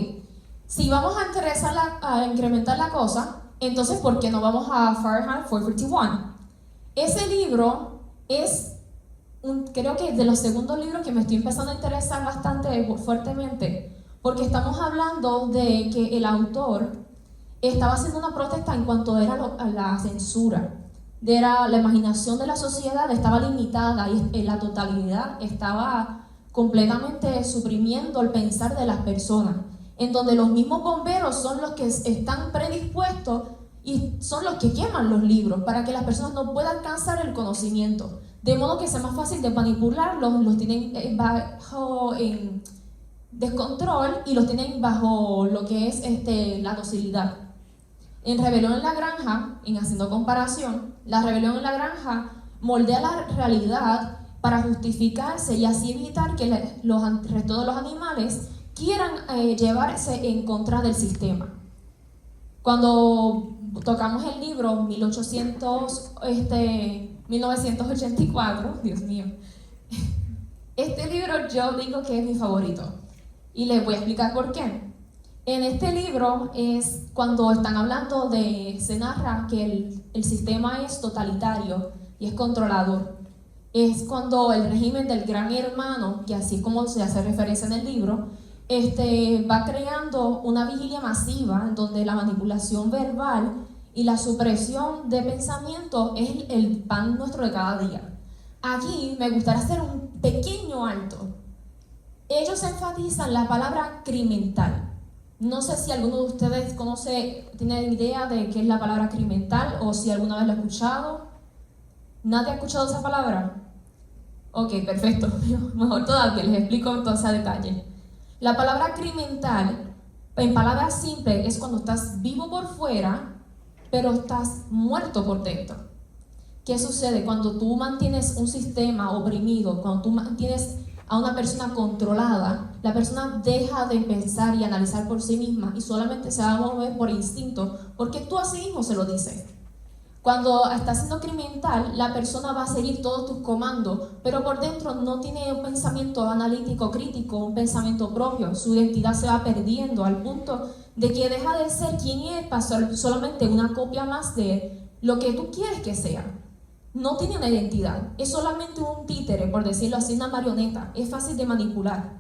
Si vamos a incrementar la cosa, entonces ¿por qué no vamos a Fahrenheit 451? Ese libro es creo que de los segundos libros que me estoy empezando a interesar bastante fuertemente, porque estamos hablando de que el autor estaba haciendo una protesta en cuanto era la censura, la imaginación de la sociedad estaba limitada y la totalidad estaba completamente suprimiendo el pensar de las personas, en donde los mismos bomberos son los que están predispuestos y son los que queman los libros para que las personas no puedan alcanzar el conocimiento. De modo que sea más fácil de manipularlos, los tienen bajo descontrol y los tienen bajo lo que es la docilidad. En Rebelión en la Granja, en haciendo comparación, la Rebelión en la Granja moldea la realidad para justificarse y así evitar que el resto de los animales quieran llevarse en contra del sistema. Cuando tocamos el libro 1984, Dios mío, este libro yo digo que es mi favorito y les voy a explicar por qué. En este libro es cuando están hablando se narra que el sistema es totalitario y es controlador. Es cuando el régimen del Gran Hermano, que así como se hace referencia en el libro, va creando una vigilia masiva en donde la manipulación verbal y la supresión de pensamiento es el pan nuestro de cada día. Aquí me gustaría hacer un pequeño alto. Ellos enfatizan la palabra criminal. No sé si alguno de ustedes tiene idea de qué es la palabra criminal o si alguna vez la ha escuchado. ¿Nadie ha escuchado esa palabra? Ok, perfecto. Mejor todavía, les explico entonces a detalle. La palabra criminal, en palabras simples, es cuando estás vivo por fuera, pero estás muerto por dentro. ¿Qué sucede? Cuando tú mantienes un sistema oprimido, cuando tú mantienes a una persona controlada, la persona deja de pensar y analizar por sí misma y solamente se va a mover por instinto, porque tú a sí mismo se lo dices. Cuando estás siendo criminal, la persona va a seguir todos tus comandos, pero por dentro no tiene un pensamiento analítico, crítico, un pensamiento propio. Su identidad se va perdiendo al punto de que deja de ser quien es para ser solamente una copia más de lo que tú quieres que sea. No tiene una identidad, es solamente un títere, por decirlo así, una marioneta, es fácil de manipular.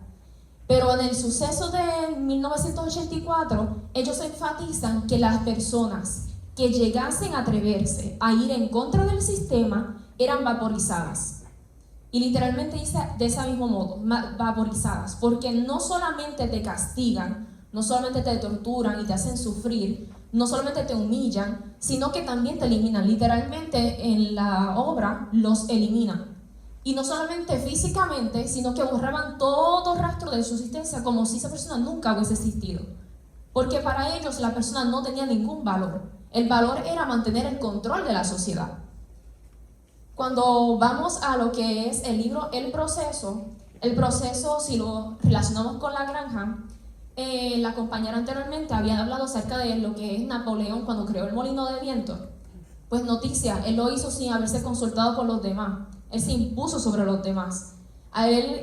Pero en el suceso de 1984, ellos enfatizan que las personas que llegasen a atreverse a ir en contra del sistema eran vaporizadas. Y literalmente dice de ese mismo modo, vaporizadas, porque no solamente te castigan, no solamente te torturan y te hacen sufrir, no solamente te humillan, sino que también te eliminan. Literalmente en la obra los eliminan. Y no solamente físicamente, sino que borraban todo rastro de su existencia como si esa persona nunca hubiese existido. Porque para ellos la persona no tenía ningún valor. El valor era mantener el control de la sociedad. Cuando vamos a lo que es el libro El Proceso, si lo relacionamos con La Granja, la compañera anteriormente había hablado acerca de lo que es Napoleón cuando creó el molino de viento. Pues noticia, él lo hizo sin haberse consultado con los demás. Él se impuso sobre los demás. A él,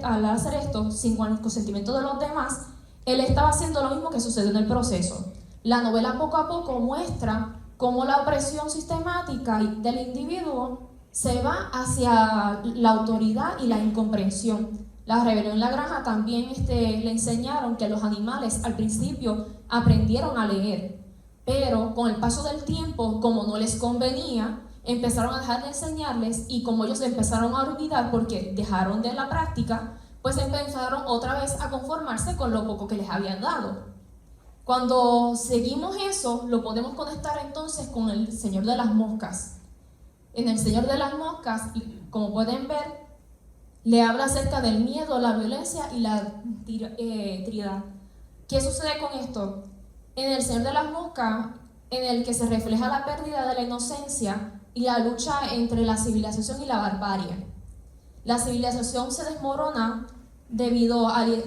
al hacer esto, sin el consentimiento de los demás, él estaba haciendo lo mismo que sucedió en El Proceso. La novela poco a poco muestra cómo la opresión sistemática del individuo se va hacia la autoridad y la incomprensión. La rebelión en la granja también le enseñaron que los animales al principio aprendieron a leer, pero con el paso del tiempo, como no les convenía, empezaron a dejar de enseñarles y como ellos empezaron a olvidar porque dejaron de la práctica, pues empezaron otra vez a conformarse con lo poco que les habían dado. Cuando seguimos eso, lo podemos conectar entonces con el Señor de las Moscas. En el Señor de las Moscas, como pueden ver, le habla acerca del miedo, la violencia y la tiranía. ¿Qué sucede con esto? En el Señor de las Moscas, en el que se refleja la pérdida de la inocencia y la lucha entre la civilización y la barbarie. La civilización se desmorona debido al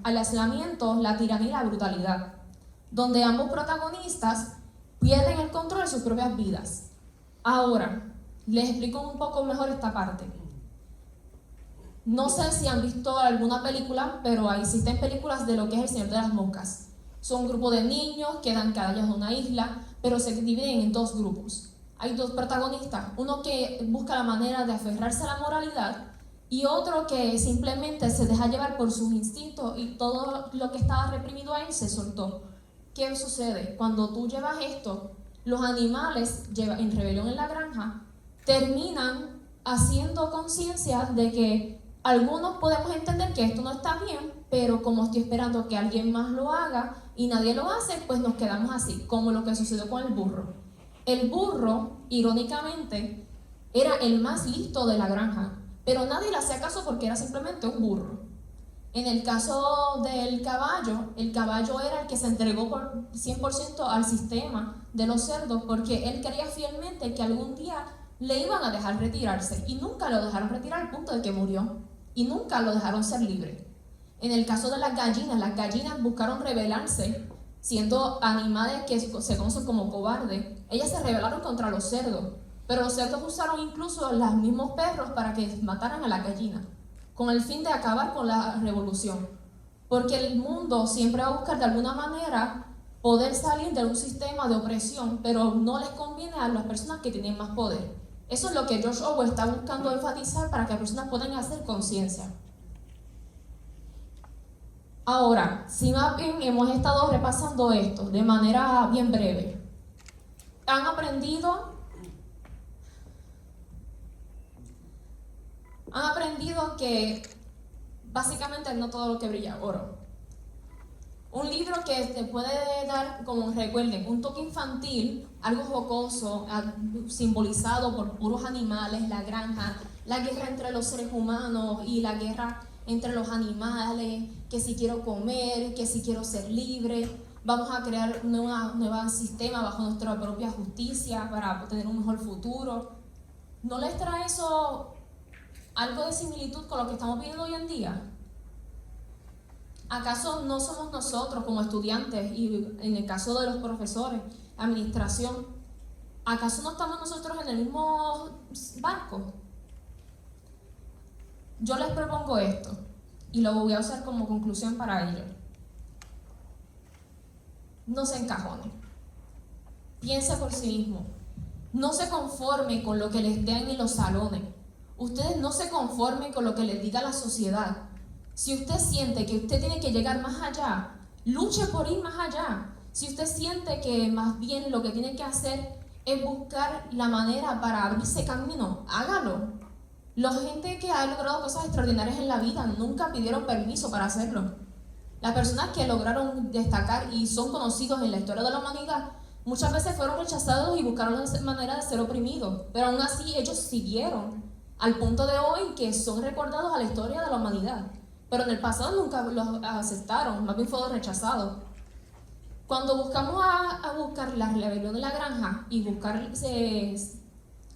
aislamiento, la tiranía y la brutalidad, donde ambos protagonistas pierden el control de sus propias vidas. Ahora, les explico un poco mejor esta parte. No sé si han visto alguna película, pero existen películas de lo que es El Señor de las Moscas. Son un grupo de niños que dan cada día en una isla, pero se dividen en dos grupos. Hay dos protagonistas, uno que busca la manera de aferrarse a la moralidad y otro que simplemente se deja llevar por sus instintos y todo lo que estaba reprimido a él se soltó. ¿Qué sucede? Cuando tú llevas esto, los animales en rebelión en la granja terminan haciendo conciencia de que algunos podemos entender que esto no está bien, pero como estoy esperando que alguien más lo haga y nadie lo hace, pues nos quedamos así, como lo que sucedió con el burro. El burro, irónicamente, era el más listo de la granja, pero nadie le hacía caso porque era simplemente un burro. En el caso del caballo, el caballo era el que se entregó por 100% al sistema de los cerdos porque él creía fielmente que algún día le iban a dejar retirarse y nunca lo dejaron retirar al punto de que murió y nunca lo dejaron ser libre. En el caso de las gallinas buscaron rebelarse, siendo animales que se conocen como cobardes. Ellas se rebelaron contra los cerdos, pero los cerdos usaron incluso los mismos perros para que mataran a la gallina, con el fin de acabar con la revolución. Porque el mundo siempre va a buscar de alguna manera poder salir de un sistema de opresión, pero no les conviene a las personas que tienen más poder. Eso es lo que George Orwell está buscando enfatizar para que las personas puedan hacer conciencia. Ahora, si más bien hemos estado repasando esto de manera bien breve, han aprendido que básicamente no todo lo que brilla es oro. Un libro que te puede dar, como recuerden, un toque infantil, algo jocoso, simbolizado por puros animales, la granja, la guerra entre los seres humanos y la guerra entre los animales, que si quiero comer, que si quiero ser libre, vamos a crear un nuevo sistema bajo nuestra propia justicia para tener un mejor futuro. ¿No les trae eso algo de similitud con lo que estamos viviendo hoy en día? ¿Acaso no somos nosotros como estudiantes y en el caso de los profesores, administración, acaso no estamos nosotros en el mismo barco? Yo les propongo esto y lo voy a usar como conclusión para ello. No se encajone. Piense por sí mismo. No se conforme con lo que les den en los salones. Ustedes no se conformen con lo que les diga la sociedad. Si usted siente que usted tiene que llegar más allá, luche por ir más allá. Si usted siente que más bien lo que tiene que hacer es buscar la manera para abrirse camino, hágalo. La gente que ha logrado cosas extraordinarias en la vida nunca pidieron permiso para hacerlo. Las personas que lograron destacar y son conocidos en la historia de la humanidad muchas veces fueron rechazados y buscaron la manera de ser oprimidos, pero aún así ellos siguieron al punto de hoy que son recordados a la historia de la humanidad. Pero en el pasado nunca los aceptaron, más bien fueron rechazados. Cuando buscamos a buscar la rebelión de la granja y buscar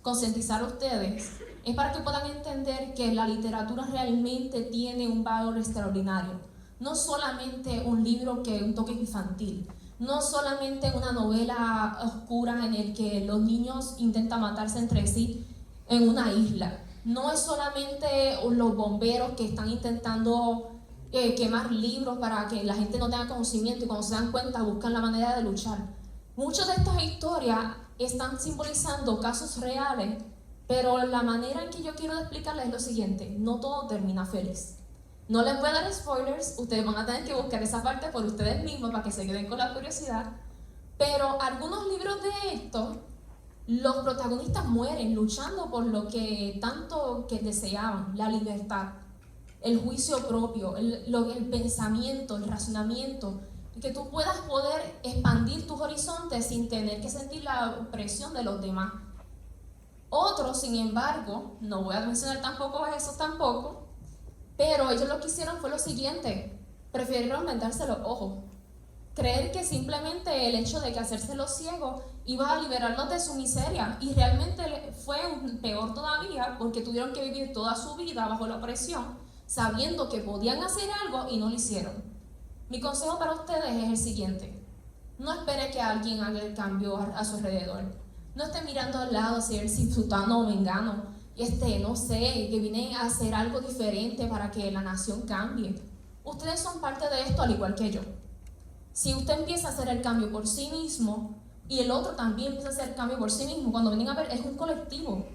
concientizar a ustedes, es para que puedan entender que la literatura realmente tiene un valor extraordinario. No solamente un libro que un toque infantil, no solamente una novela oscura en el que los niños intentan matarse entre sí en una isla. No es solamente los bomberos que están intentando quemar libros para que la gente no tenga conocimiento y cuando se dan cuenta buscan la manera de luchar. Muchas de estas historias están simbolizando casos reales, pero la manera en que yo quiero explicarles es lo siguiente: no todo termina feliz. No les voy a dar spoilers, ustedes van a tener que buscar esa parte por ustedes mismos para que se queden con la curiosidad, pero algunos libros de estos, los protagonistas mueren luchando por lo que tanto que deseaban, la libertad, el juicio propio, el pensamiento, el razonamiento, que tú puedas poder expandir tus horizontes sin tener que sentir la presión de los demás. Otros, sin embargo, no voy a mencionar tampoco eso tampoco, pero ellos lo que hicieron fue lo siguiente: prefirieron vendarse los ojos. Creer que simplemente el hecho de que hacerse los ciegos iba a liberarlos de su miseria, y realmente fue peor todavía porque tuvieron que vivir toda su vida bajo la opresión, sabiendo que podían hacer algo y no lo hicieron. Mi consejo para ustedes es el siguiente: no espere que alguien haga el cambio a su alrededor. No esté mirando al lado si es sultano o mengano, no sé, que viene a hacer algo diferente para que la nación cambie. Ustedes son parte de esto al igual que yo. Si usted empieza a hacer el cambio por sí mismo y el otro también empieza a hacer el cambio por sí mismo, cuando vienen a ver, es un colectivo.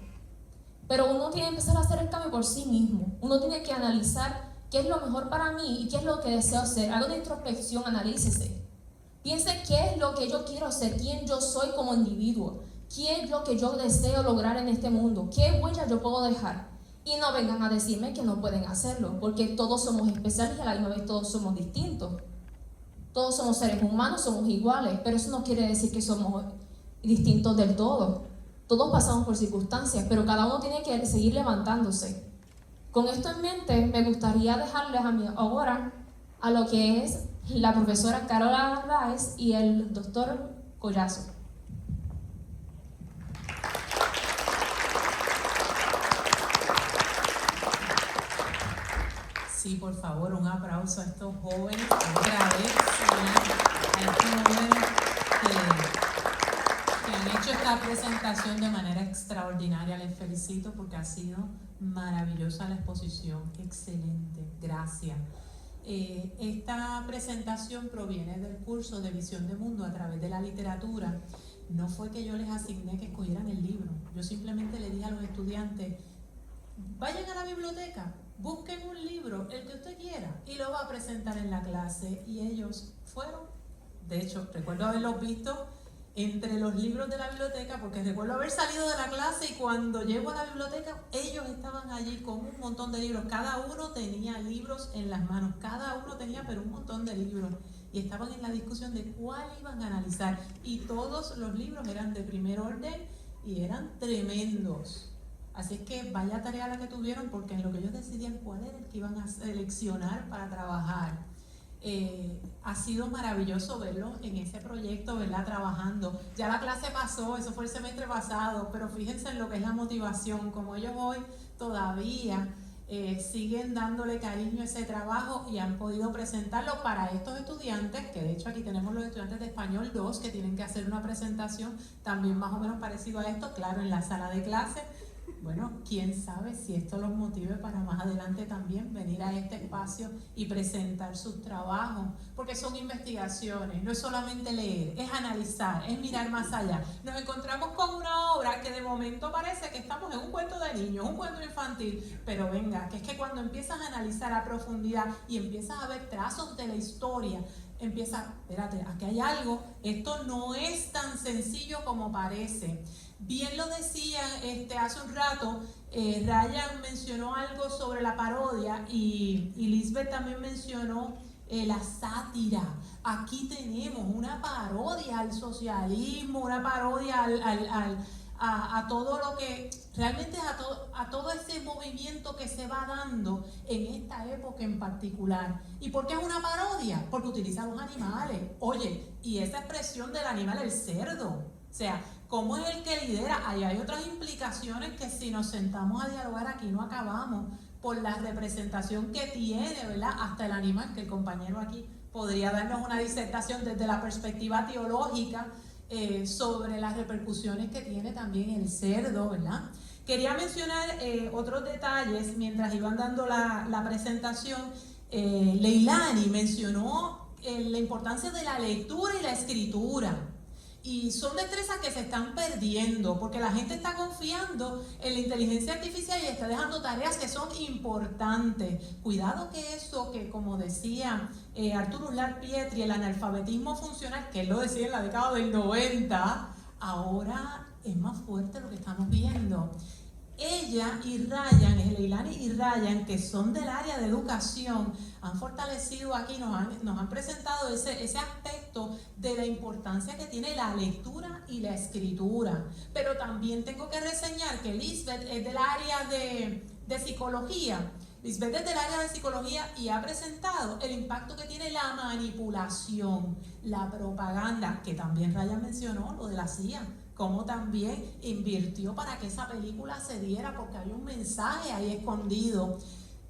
Pero uno tiene que empezar a hacer el cambio por sí mismo. Uno tiene que analizar qué es lo mejor para mí y qué es lo que deseo hacer. Haga una introspección, analícese. Piense qué es lo que yo quiero hacer, quién yo soy como individuo, qué es lo que yo deseo lograr en este mundo, qué huella yo puedo dejar. Y no vengan a decirme que no pueden hacerlo, porque todos somos especiales y a la misma vez todos somos distintos. Todos somos seres humanos, somos iguales, pero eso no quiere decir que somos distintos del todo. Todos pasamos por circunstancias, pero cada uno tiene que seguir levantándose. Con esto en mente, me gustaría dejarles ahora a lo que es la profesora Carola Arraez y el doctor Collazo. Sí, por favor, un aplauso a estos jóvenes, otra vez, a estos jóvenes que han hecho esta presentación de manera extraordinaria. Les felicito porque ha sido maravillosa la exposición, excelente, gracias. Esta presentación proviene del curso de Visión de Mundo a través de la literatura. No fue que yo les asigné que escogieran el libro, yo simplemente le dije a los estudiantes: vayan a la biblioteca, busquen un libro, el que usted quiera, y lo va a presentar en la clase. Y ellos fueron, de hecho, recuerdo haberlos visto entre los libros de la biblioteca, porque recuerdo haber salido de la clase y cuando llego a la biblioteca, ellos estaban allí con un montón de libros. Cada uno tenía libros en las manos, cada uno tenía pero un montón de libros. Y estaban en la discusión de cuál iban a analizar. Y todos los libros eran de primer orden y eran tremendos. Así es que vaya tarea la que tuvieron, porque en lo que ellos decidían cuál era el que iban a seleccionar para trabajar. Ha sido maravilloso verlo en ese proyecto, ¿verdad? Trabajando. Ya la clase pasó, eso fue el semestre pasado, pero fíjense en lo que es la motivación, como ellos hoy todavía siguen dándole cariño a ese trabajo y han podido presentarlo para estos estudiantes, que de hecho aquí tenemos los estudiantes de Español 2 que tienen que hacer una presentación también más o menos parecido a esto, claro, en la sala de clase. Bueno, quién sabe si esto los motive para más adelante también venir a este espacio y presentar sus trabajos, porque son investigaciones, no es solamente leer, es analizar, es mirar más allá. Nos encontramos con una obra que de momento parece que estamos en un cuento de niños, un cuento infantil, pero venga, que es que cuando empiezas a analizar a profundidad y empiezas a ver trazos de la historia, empieza, espérate, aquí hay algo, esto no es tan sencillo como parece. Bien lo decía hace un rato, Ryan mencionó algo sobre la parodia y Lisbeth también mencionó la sátira. Aquí tenemos una parodia al socialismo, una parodia a todo lo que, realmente a todo ese movimiento que se va dando en esta época en particular. ¿Y por qué es una parodia? Porque utiliza los animales. Oye, y esa expresión del animal, el cerdo, o sea, ¿cómo es el que lidera? Ahí hay otras implicaciones que si nos sentamos a dialogar aquí no acabamos, por la representación que tiene, ¿verdad? Hasta el animal, que el compañero aquí podría darnos una disertación desde la perspectiva teológica sobre las repercusiones que tiene también el cerdo, ¿verdad? Quería mencionar otros detalles mientras iban dando la presentación. Leilani mencionó la importancia de la lectura y la escritura. Y son destrezas que se están perdiendo porque la gente está confiando en la inteligencia artificial y está dejando tareas que son importantes. Cuidado que eso, que como decía Arturo Uslar Pietri, el analfabetismo funcional, que él lo decía en la década del 90, ahora es más fuerte lo que estamos viendo. Ella y Ryan, Leilani y Ryan, que son del área de educación, han fortalecido aquí, nos han presentado ese aspecto de la importancia que tiene la lectura y la escritura. Pero también tengo que reseñar que Lisbeth es del área de psicología. Lisbeth es del área de psicología y ha presentado el impacto que tiene la manipulación, la propaganda, que también Ryan mencionó, lo de la CIA. Como también invirtió para que esa película se diera, porque hay un mensaje ahí escondido.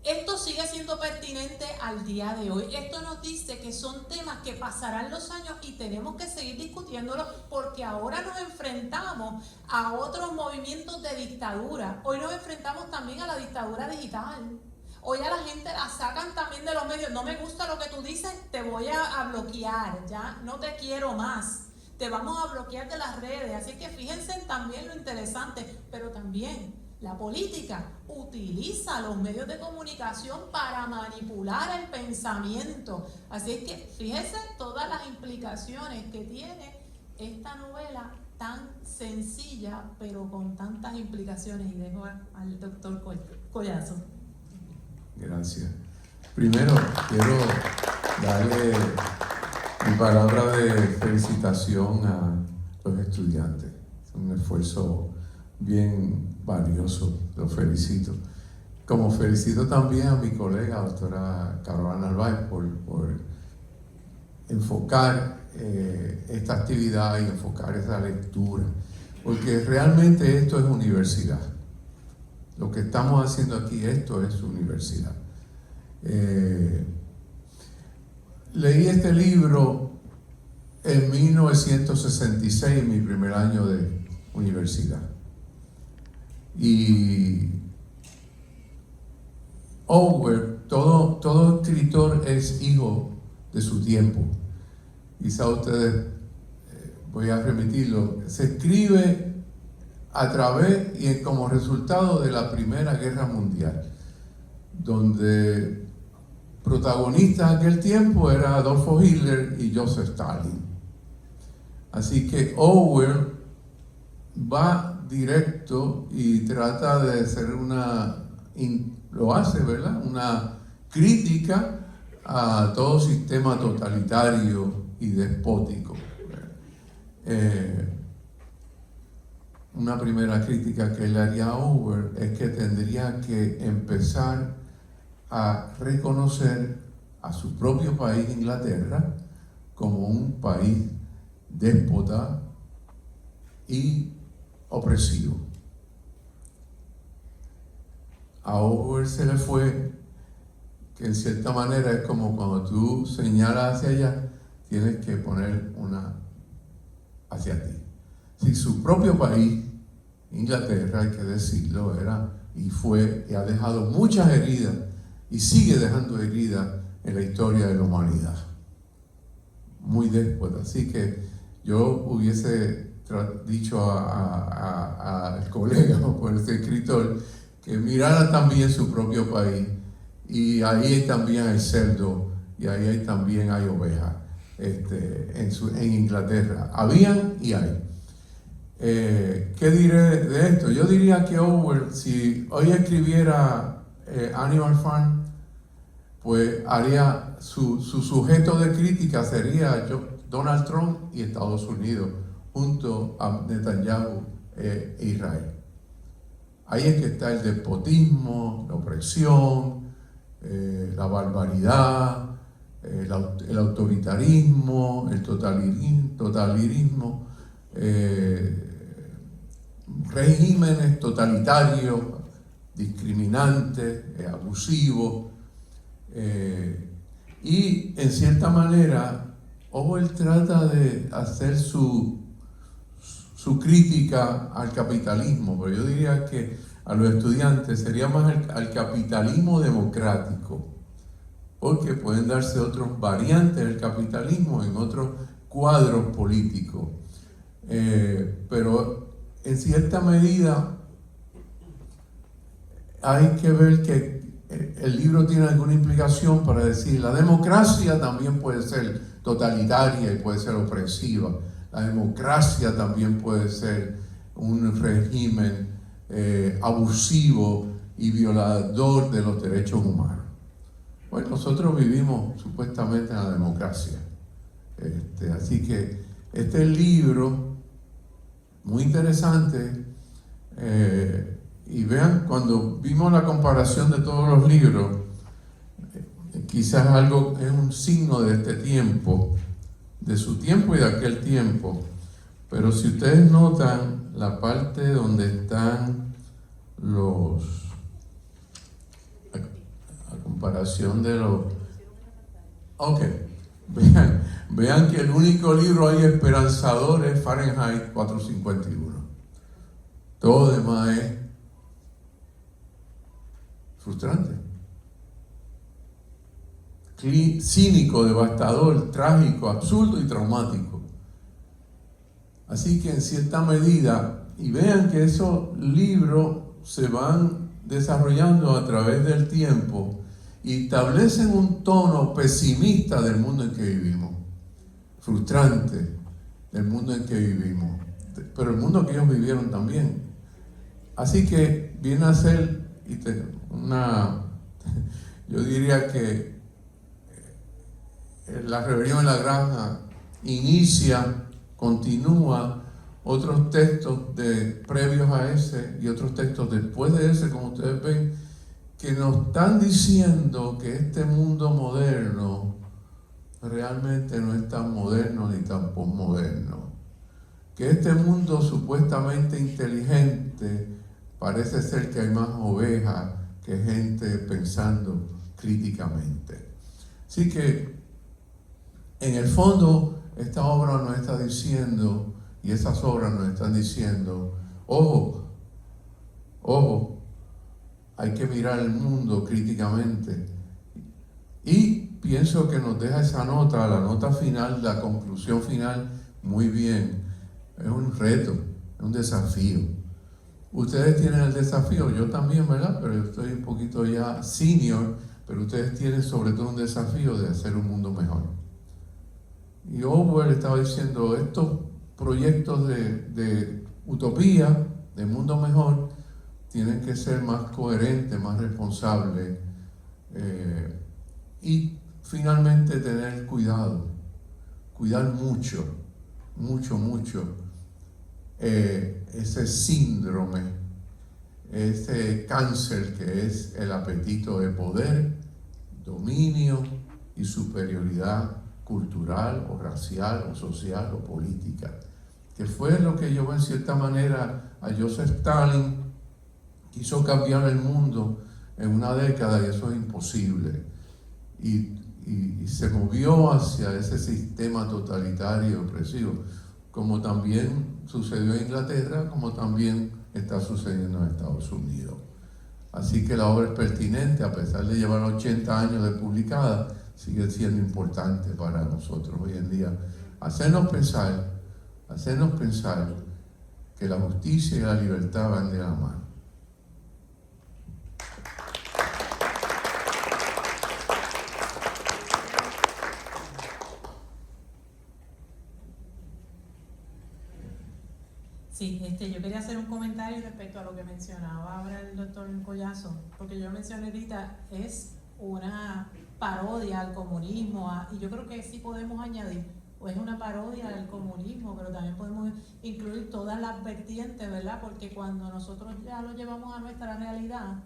Esto sigue siendo pertinente al día de hoy. Esto nos dice que son temas que pasarán los años y tenemos que seguir discutiéndolos, porque ahora nos enfrentamos a otros movimientos de dictadura. Hoy nos enfrentamos también a la dictadura digital. Hoy a la gente la sacan también de los medios. No me gusta lo que tú dices, te voy a bloquear, ya no te quiero más. Te vamos a bloquear de las redes, así que fíjense también lo interesante, pero también la política utiliza los medios de comunicación para manipular el pensamiento, así es que fíjense todas las implicaciones que tiene esta novela tan sencilla, pero con tantas implicaciones, y dejo al doctor Collazo. Gracias. Primero, quiero darle mi palabra de felicitación a los estudiantes. Es un esfuerzo bien valioso, los felicito. Como felicito también a mi colega, doctora Carolina Narváez, por enfocar esta actividad y enfocar esa lectura, porque realmente esto es universidad. Lo que estamos haciendo aquí, esto es universidad. Leí este libro en 1966, mi primer año de universidad. Y Orwell, todo escritor es hijo de su tiempo. Quizá ustedes, voy a remitirlo, se escribe a través y como resultado de la Primera Guerra Mundial. donde protagonistas de aquel tiempo era Adolfo Hitler y Joseph Stalin. Así que Orwell va directo y trata de hacer lo hace, ¿verdad? Una crítica a todo sistema totalitario y despótico. Una primera crítica que le haría a Orwell es que tendría que empezar a reconocer a su propio país, Inglaterra, como un país déspota y opresivo. A Orwell se le fue que en cierta manera es como cuando tú señalas hacia allá, tienes que poner una hacia ti. Si su propio país, Inglaterra, hay que decirlo, era y fue y ha dejado muchas heridas y sigue dejando heridas en la historia de la humanidad. Muy déspota. Así que yo hubiese dicho al colega o al escritor que mirara también su propio país, y ahí también hay cerdo y ahí también hay ovejas en Inglaterra. Habían y hay. ¿Qué diré de esto? Yo diría que Orwell, si hoy escribiera Animal Farm, pues haría su sujeto de crítica sería Donald Trump y Estados Unidos junto a Netanyahu e Israel. Ahí es que está el despotismo, la opresión, la barbaridad, el autoritarismo, el totalitarismo, regímenes totalitarios, discriminantes, abusivos, y en cierta manera Orwell trata de hacer su crítica al capitalismo, pero yo diría que a los estudiantes sería más al capitalismo democrático, porque pueden darse otras variantes del capitalismo en otros cuadros políticos. Pero en cierta medida hay que ver que el libro tiene alguna implicación para decir la democracia también puede ser totalitaria y puede ser opresiva. La democracia también puede ser un régimen abusivo y violador de los derechos humanos. Bueno, nosotros vivimos supuestamente en la democracia. Así que este libro, muy interesante, y vean, cuando vimos la comparación de todos los libros, quizás algo es un signo de este tiempo, de su tiempo y de aquel tiempo. Pero si ustedes notan la parte donde están a comparación de los... Ok, vean que el único libro ahí esperanzador es Fahrenheit 451. Todo lo demás es frustrante, cínico, devastador, trágico, absurdo y traumático. Así que en cierta medida, y vean que esos libros se van desarrollando a través del tiempo y establecen un tono pesimista del mundo en que vivimos, frustrante del mundo en que vivimos, pero el mundo que ellos vivieron también. Así que viene a ser yo diría que la rebelión en la granja inicia, continúa, otros textos previos a ese y otros textos después de ese, como ustedes ven, que nos están diciendo que este mundo moderno realmente no es tan moderno ni tan posmoderno, que este mundo supuestamente inteligente parece ser que hay más ovejas que gente pensando críticamente. Así que en el fondo esta obra nos está diciendo, y esas obras nos están diciendo, ojo, hay que mirar el mundo críticamente. Y pienso que nos deja esa nota, la nota final, la conclusión final, muy bien. Es un reto, es un desafío. ustedes tienen el desafío, yo también, ¿verdad? Pero yo estoy un poquito ya senior, pero ustedes tienen sobre todo un desafío de hacer un mundo mejor. Y Orwell estaba diciendo, estos proyectos de utopía, de mundo mejor, tienen que ser más coherentes, más responsables y finalmente tener cuidado, cuidar mucho ese síndrome, ese cáncer que es el apetito de poder, dominio y superioridad cultural o racial o social o política, que fue lo que llevó en cierta manera a Joseph Stalin. Quiso cambiar el mundo en una década y eso es imposible. Y se movió hacia ese sistema totalitario opresivo, como también sucedió en Inglaterra, como también está sucediendo en Estados Unidos. Así que la obra es pertinente, a pesar de llevar 80 años de publicada, sigue siendo importante para nosotros hoy en día. Hacernos pensar que la justicia y la libertad van de la mano. Sí, yo quería hacer un comentario respecto a lo que mencionaba ahora el doctor Collazo, porque yo mencioné ahorita, es una parodia al comunismo, y yo creo que sí podemos añadir, o es una parodia al comunismo, pero también podemos incluir todas las vertientes, ¿verdad? Porque cuando nosotros ya lo llevamos a nuestra realidad,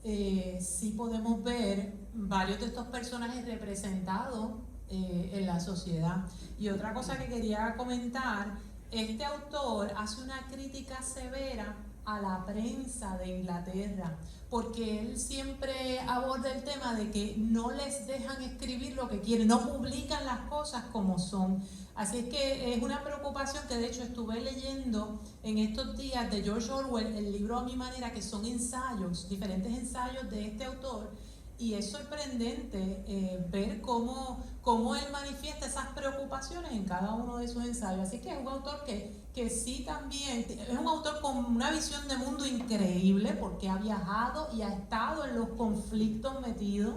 sí podemos ver varios de estos personajes representados en la sociedad. Y otra cosa que quería comentar, este autor hace una crítica severa a la prensa de Inglaterra, porque él siempre aborda el tema de que no les dejan escribir lo que quieren, no publican las cosas como son. Así es que es una preocupación que de hecho estuve leyendo en estos días de George Orwell, el libro A mi manera, que son ensayos, diferentes ensayos de este autor, y es sorprendente ver cómo él manifiesta esas preocupaciones en cada uno de sus ensayos. Así que es un autor que sí también, es un autor con una visión de mundo increíble, porque ha viajado y ha estado en los conflictos metidos,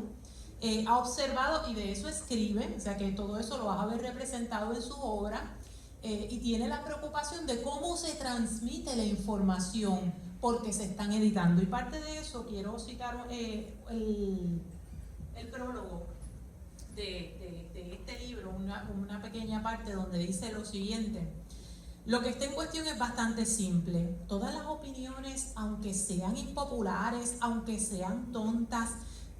ha observado y de eso escribe, o sea que todo eso lo vas a ver representado en su obra, y tiene la preocupación de cómo se transmite la información, porque se están editando. Y parte de eso quiero citar el prólogo de este libro, una pequeña parte donde dice lo siguiente: lo que está en cuestión es bastante simple. Todas las opiniones, aunque sean impopulares, aunque sean tontas,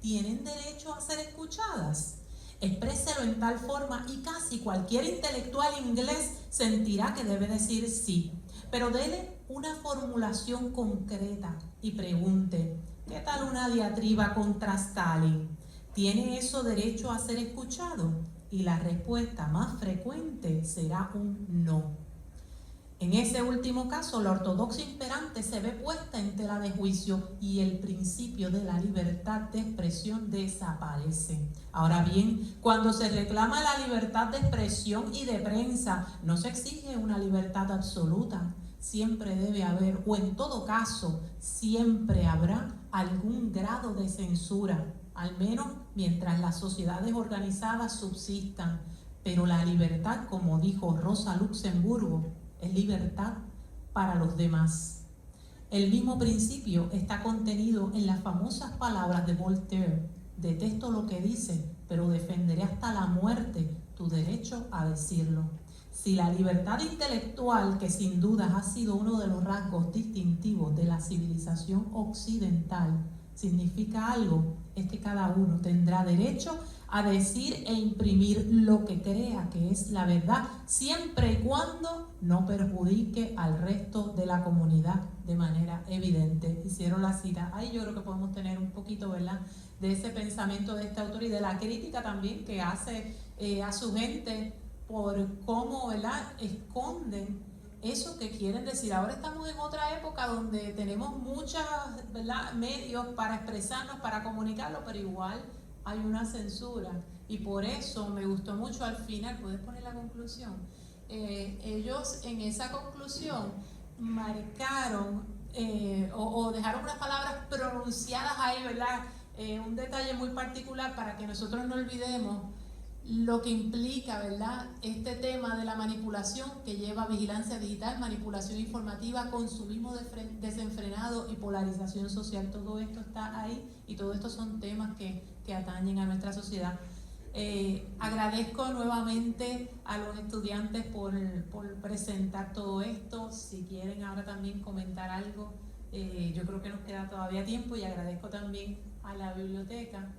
tienen derecho a ser escuchadas. Expréselo en tal forma y casi cualquier intelectual inglés sentirá que debe decir sí. Pero dele una formulación concreta y pregunte: ¿qué tal una diatriba contra Stalin? ¿Tiene eso derecho a ser escuchado? Y la respuesta más frecuente será un no. En ese último caso, la ortodoxia imperante se ve puesta en tela de juicio y el principio de la libertad de expresión desaparece. Ahora bien, cuando se reclama la libertad de expresión y de prensa, no se exige una libertad absoluta. Siempre debe haber, o en todo caso, siempre habrá algún grado de censura, al menos mientras las sociedades organizadas subsistan. Pero la libertad, como dijo Rosa Luxemburgo, es libertad para los demás. El mismo principio está contenido en las famosas palabras de Voltaire: detesto lo que dice, pero defenderé hasta la muerte tu derecho a decirlo. Si la libertad intelectual, que sin duda ha sido uno de los rasgos distintivos de la civilización occidental, significa algo, es que cada uno tendrá derecho a decir e imprimir lo que crea que es la verdad, siempre y cuando no perjudique al resto de la comunidad de manera evidente. Hicieron la cita. Ahí yo creo que podemos tener un poquito, ¿verdad?, de ese pensamiento de este autor y de la crítica también que hace a su gente por cómo, ¿verdad?, esconden eso que quieren decir. Ahora estamos en otra época donde tenemos muchos, ¿verdad?, medios para expresarnos, para comunicarlo, pero igual hay una censura. Y por eso me gustó mucho al final, ¿puedes poner la conclusión? Ellos en esa conclusión marcaron o dejaron unas palabras pronunciadas ahí, ¿verdad? Un detalle muy particular para que nosotros no olvidemos lo que implica, ¿verdad?, este tema de la manipulación que lleva vigilancia digital, manipulación informativa, consumismo desenfrenado y polarización social. Todo esto está ahí y todo esto son temas que atañen a nuestra sociedad. Agradezco nuevamente a los estudiantes por presentar todo esto. Si quieren ahora también comentar algo, yo creo que nos queda todavía tiempo, y agradezco también a la biblioteca.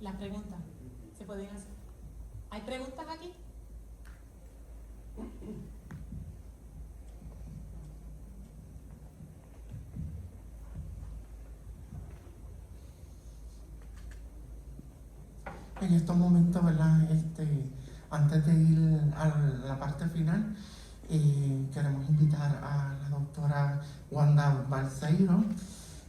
Las preguntas se pueden hacer. ¿Hay preguntas aquí? En estos momentos, ¿verdad? Antes de ir a la parte final, queremos invitar a la doctora Wanda Balseiro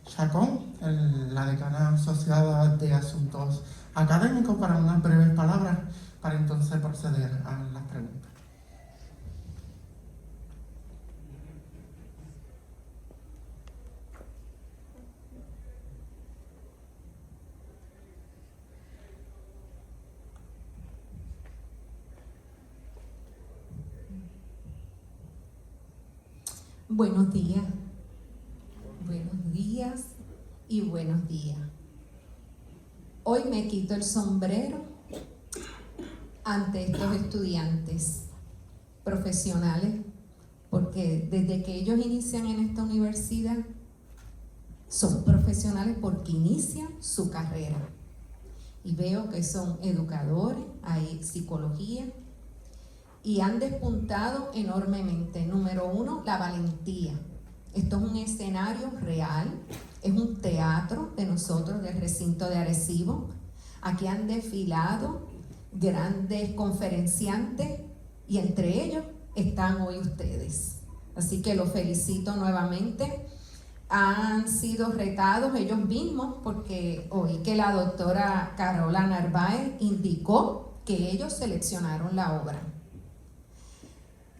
Chacón, la decana asociada de Asuntos Académicos, para unas breves palabras, para entonces proceder a las preguntas. Buenos días y buenos días. Hoy me quito el sombrero ante estos estudiantes profesionales, porque desde que ellos inician en esta universidad son profesionales porque inician su carrera. Y veo que son educadores, hay psicología, y han despuntado enormemente. Número uno, la valentía. Esto es un escenario real, es un teatro de nosotros, del recinto de Arecibo. Aquí han desfilado grandes conferenciantes y entre ellos están hoy ustedes. Así que los felicito nuevamente. Han sido retados ellos mismos porque oí que la doctora Carola Narváez indicó que ellos seleccionaron la obra.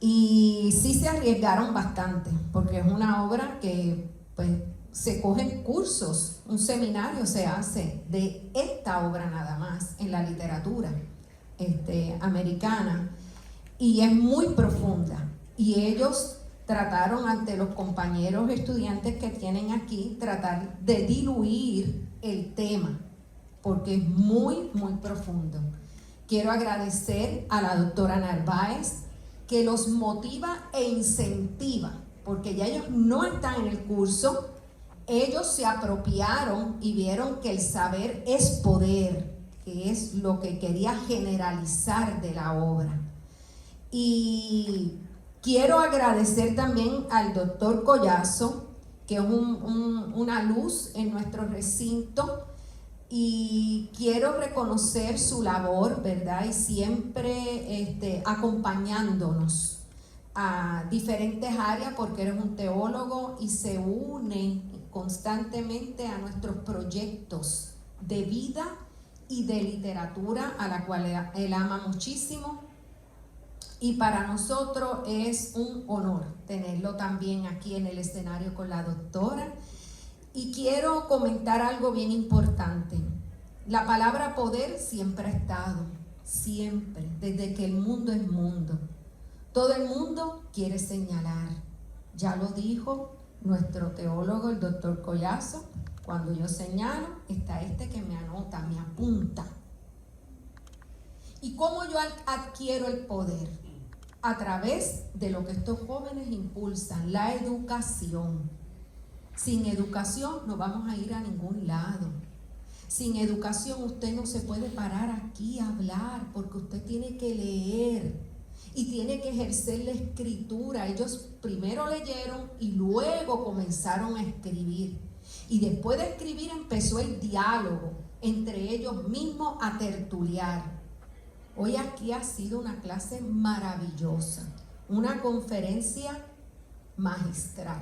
Y sí se arriesgaron bastante, porque es una obra que pues, se cogen cursos, un seminario se hace de esta obra nada más en la literatura americana, y es muy profunda. Y ellos trataron ante los compañeros estudiantes que tienen aquí, tratar de diluir el tema, porque es muy, muy profundo. Quiero agradecer a la doctora Narváez, que los motiva e incentiva, porque ya ellos no están en el curso, ellos se apropiaron y vieron que el saber es poder, que es lo que quería generalizar de la obra. Y quiero agradecer también al doctor Collazo, que es una luz en nuestro recinto, y quiero reconocer su labor, ¿verdad? Y siempre acompañándonos a diferentes áreas, porque eres un teólogo y se une constantemente a nuestros proyectos de vida y de literatura, a la cual él ama muchísimo. Y para nosotros es un honor tenerlo también aquí en el escenario con la doctora. Y quiero comentar algo bien importante. La palabra poder siempre ha estado, siempre, desde que el mundo es mundo. Todo el mundo quiere señalar. Ya lo dijo nuestro teólogo, el doctor Collazo. Cuando yo señalo, está que me anota, me apunta. ¿Y cómo yo adquiero el poder? A través de lo que estos jóvenes impulsan, la educación. Sin educación no vamos a ir a ningún lado. Sin educación usted no se puede parar aquí a hablar, porque usted tiene que leer y tiene que ejercer la escritura. Ellos primero leyeron y luego comenzaron a escribir. Y después de escribir empezó el diálogo entre ellos mismos, a tertuliar. Hoy aquí ha sido una clase maravillosa, una conferencia magistral.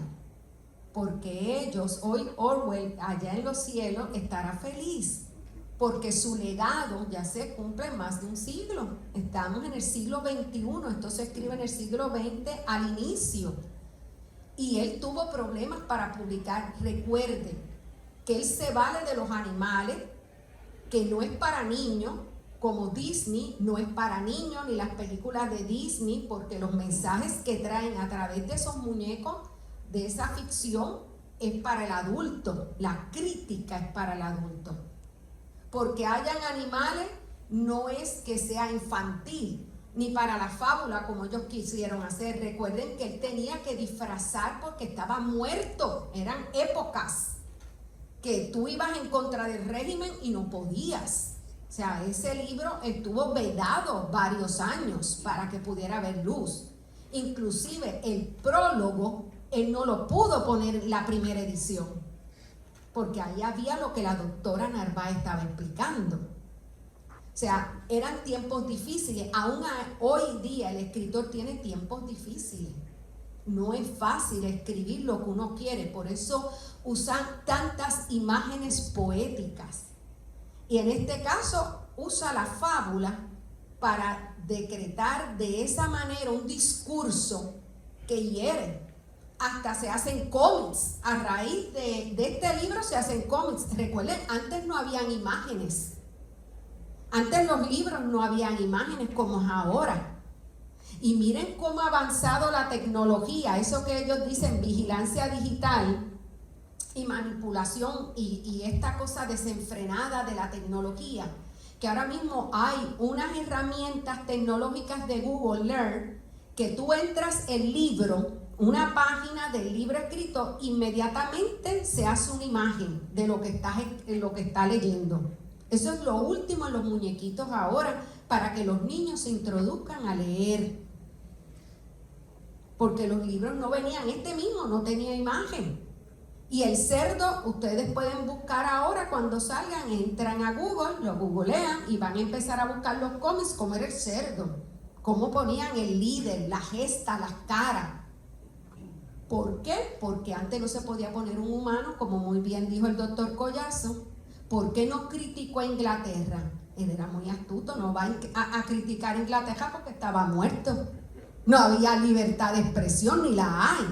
Porque ellos, hoy Orwell allá en los cielos estará feliz, porque su legado ya se cumple en más de un siglo. Estamos en el siglo XXI, esto se escribe en el siglo XX al inicio. y él tuvo problemas para publicar. Recuerden que él se vale de los animales, que no es para niños, como Disney no es para niños, ni las películas de Disney, porque los mensajes que traen a través de esos muñecos, de esa ficción, es para el adulto. La crítica es para el adulto. Porque hayan animales no es que sea infantil, ni para la fábula como ellos quisieron hacer. Recuerden que él tenía que disfrazar porque estaba muerto. Eran épocas que tú ibas en contra del régimen y no podías. O sea, ese libro estuvo vedado varios años para que pudiera ver luz. Inclusive el prólogo, él no lo pudo poner en la primera edición, porque ahí había lo que la doctora Narváez estaba explicando. O sea, eran tiempos difíciles. Aún hoy día el escritor tiene tiempos difíciles. No es fácil escribir lo que uno quiere, por eso usan tantas imágenes poéticas. Y en este caso usa la fábula para decretar de esa manera un discurso que hiere. Hasta se hacen cómics. A raíz de este libro se hacen cómics. Recuerden, antes no habían imágenes. Antes los libros no habían imágenes como es ahora. Y miren cómo ha avanzado la tecnología. Eso que ellos dicen, vigilancia digital y manipulación y esta cosa desenfrenada de la tecnología, que ahora mismo hay unas herramientas tecnológicas de Google Learn, que tú entras el libro, una página del libro escrito, inmediatamente se hace una imagen de lo que está leyendo. Eso es lo último en los muñequitos ahora, para que los niños se introduzcan a leer, porque los libros no venían, este mismo no tenía imagen. Y el cerdo, ustedes pueden buscar ahora cuando salgan, entran a Google, lo googlean y van a empezar a buscar los cómics, cómo era el cerdo, cómo ponían el líder, la gesta, las caras. ¿Por qué? Porque antes no se podía poner un humano, como muy bien dijo el doctor Collazo. ¿Por qué no criticó a Inglaterra? Él era muy astuto, no va a criticar a Inglaterra porque estaba muerto. No había libertad de expresión, ni la hay.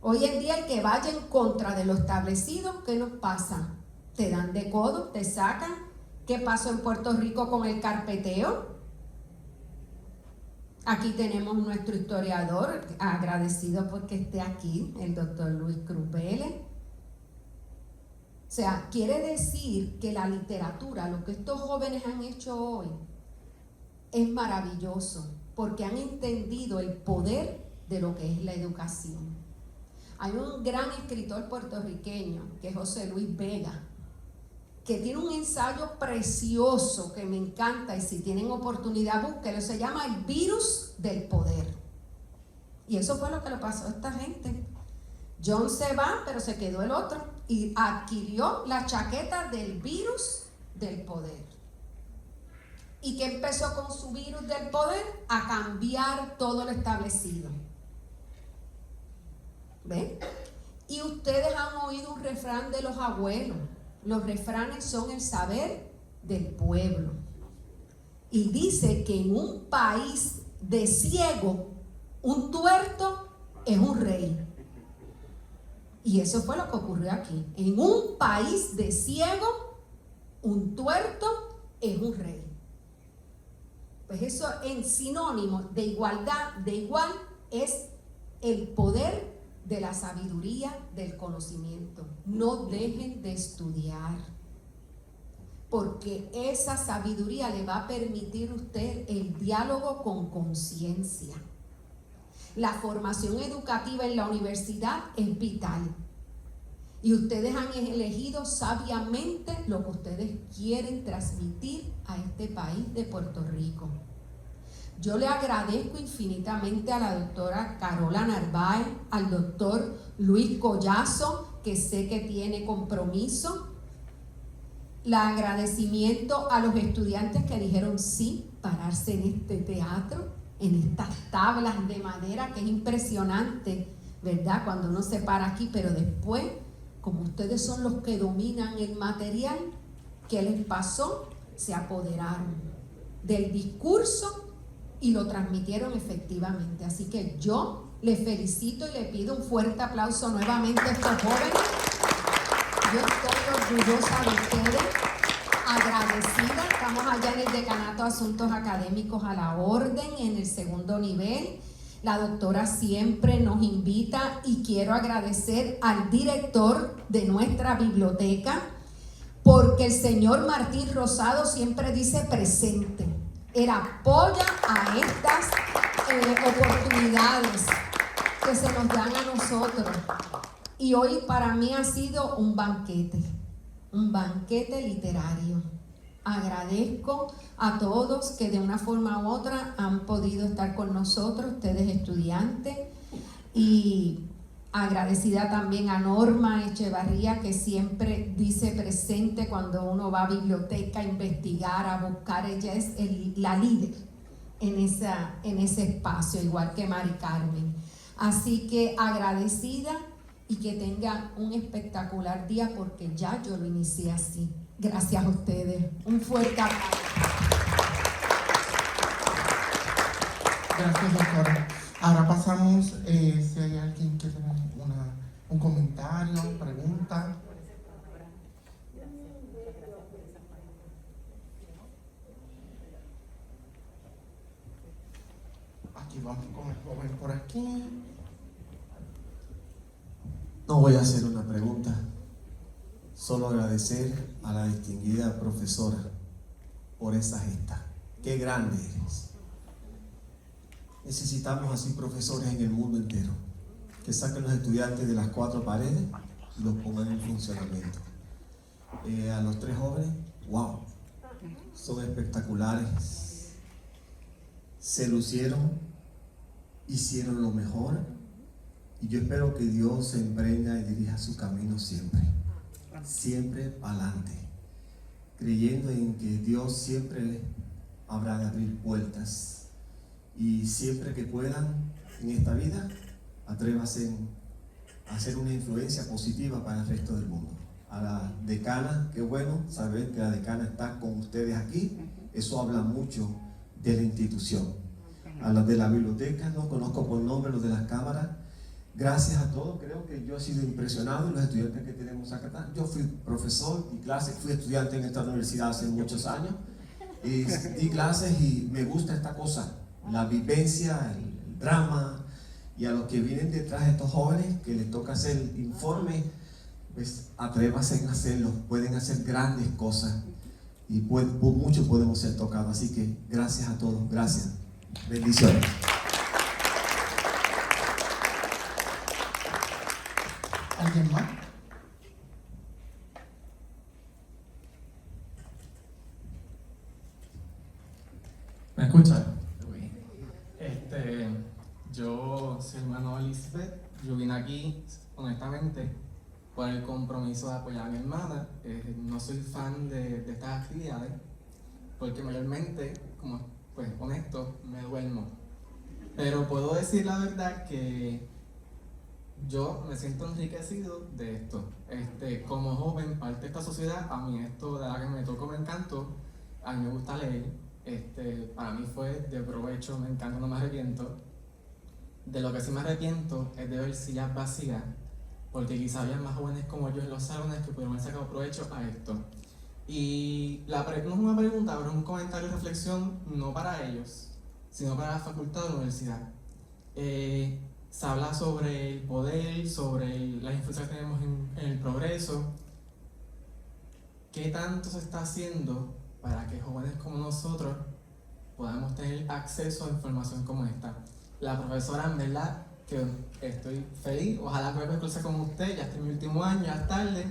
Hoy en día el que vaya en contra de lo establecido, ¿qué nos pasa? Te dan de codo, te sacan. ¿Qué pasó en Puerto Rico con el carpeteo? Aquí tenemos nuestro historiador, agradecido porque esté aquí, el doctor Luis Cruz Vélez. O sea, quiere decir que la literatura, lo que estos jóvenes han hecho hoy, es maravilloso, porque han entendido el poder de lo que es la educación. Hay un gran escritor puertorriqueño, que es José Luis Vega, que tiene un ensayo precioso que me encanta, y si tienen oportunidad búsquenlo, se llama El virus del poder. Y eso fue lo que le pasó a esta gente. John se va, pero se quedó el otro, y adquirió la chaqueta del virus del poder. ¿Y que empezó con su virus del poder? A cambiar todo lo establecido. ¿Ven? Y ustedes han oído un refrán de los abuelos. Los refranes son el saber del pueblo. Y dice que en un país de ciego, un tuerto es un rey. Y eso fue lo que ocurrió aquí. En un país de ciego, un tuerto es un rey. Pues eso en sinónimo de igualdad, de igual, es el poder de la sabiduría, del conocimiento. No dejen de estudiar, porque esa sabiduría le va a permitir a usted el diálogo con conciencia. La formación educativa en la universidad es vital. Y ustedes han elegido sabiamente lo que ustedes quieren transmitir a este país de Puerto Rico. Yo le agradezco infinitamente a la doctora Carola Narváez, al doctor Luis Collazo, que sé que tiene compromiso. El agradecimiento a los estudiantes que dijeron sí, pararse en este teatro, en estas tablas de madera, que es impresionante, ¿verdad? Cuando uno se para aquí, pero después, como ustedes son los que dominan el material, ¿qué les pasó? Se apoderaron del discurso y lo transmitieron efectivamente. Así que yo Les felicito y le pido un fuerte aplauso nuevamente a estos jóvenes. Yo estoy orgullosa de ustedes, agradecida. Estamos allá en el Decanato de Asuntos Académicos a la orden, en el segundo nivel. La doctora siempre nos invita y quiero agradecer al director de nuestra biblioteca, porque el señor Martín Rosado siempre dice presente. Él apoya a estas oportunidades que se nos dan a nosotros. Y hoy para mí ha sido un banquete literario. Agradezco a todos que de una forma u otra han podido estar con nosotros, ustedes estudiantes, y agradecida también a Norma Echevarría, que siempre dice presente cuando uno va a biblioteca a investigar, a buscar. Ella es la líder en ese espacio, igual que Mari Carmen. Así que agradecida y que tengan un espectacular día, porque ya yo lo inicié así. Gracias a ustedes. Un fuerte aplauso. Gracias, doctora. Ahora pasamos, si hay alguien que tiene un comentario, pregunta. Aquí vamos con el joven por aquí. No voy a hacer una pregunta, solo agradecer a la distinguida profesora por esa gesta. ¡Qué grande eres! Necesitamos así profesores en el mundo entero, que saquen los estudiantes de las cuatro paredes y los pongan en funcionamiento. A los tres jóvenes, ¡wow! Son espectaculares. Se lucieron, hicieron lo mejor, y yo espero que Dios se emprenda y dirija su camino siempre. Siempre para adelante, creyendo en que Dios siempre habrá de abrir puertas, y siempre que puedan en esta vida, atrévanse a hacer una influencia positiva para el resto del mundo. A la decana, qué bueno saber que la decana está con ustedes aquí, eso habla mucho de la institución. A los de la biblioteca, no conozco por nombre, los de las cámaras, gracias a todos. Creo que yo he sido impresionado, los estudiantes que tenemos acá. Yo fui profesor, fui estudiante en esta universidad hace muchos años, y di clases y me gusta esta cosa, la vivencia, el drama. Y a los que vienen detrás de estos jóvenes que les toca hacer informe, pues atrévanse a hacerlo, pueden hacer grandes cosas y muchos podemos ser tocados. Así que gracias a todos, gracias, bendiciones. ¿Alguien más? ¿Me escuchan? Yo soy hermano de Elizabeth. Yo vine aquí, honestamente, por el compromiso de apoyar a mi hermana. No soy fan de estas actividades, porque mayormente, como pues honesto, me duermo. Pero puedo decir la verdad que yo me siento enriquecido de esto. Como joven, parte de esta sociedad, a mí esto de la que me tocó me encantó. A mí me gusta leer. Para mí fue de provecho, me encanta, no me arrepiento. De lo que sí me arrepiento es de ver sillas vacías, porque quizá había más jóvenes como yo en los salones que pudieron haber sacado provecho a esto. Y no es una pregunta, pero es un comentario de reflexión, no para ellos, sino para la facultad de la universidad. Se habla sobre el poder, sobre la influencia que tenemos en el progreso. ¿Qué tanto se está haciendo para que jóvenes como nosotros podamos tener acceso a información como esta? La profesora, en verdad, que estoy feliz, ojalá que me cruzar con usted, ya está en mi último año, ya es tarde,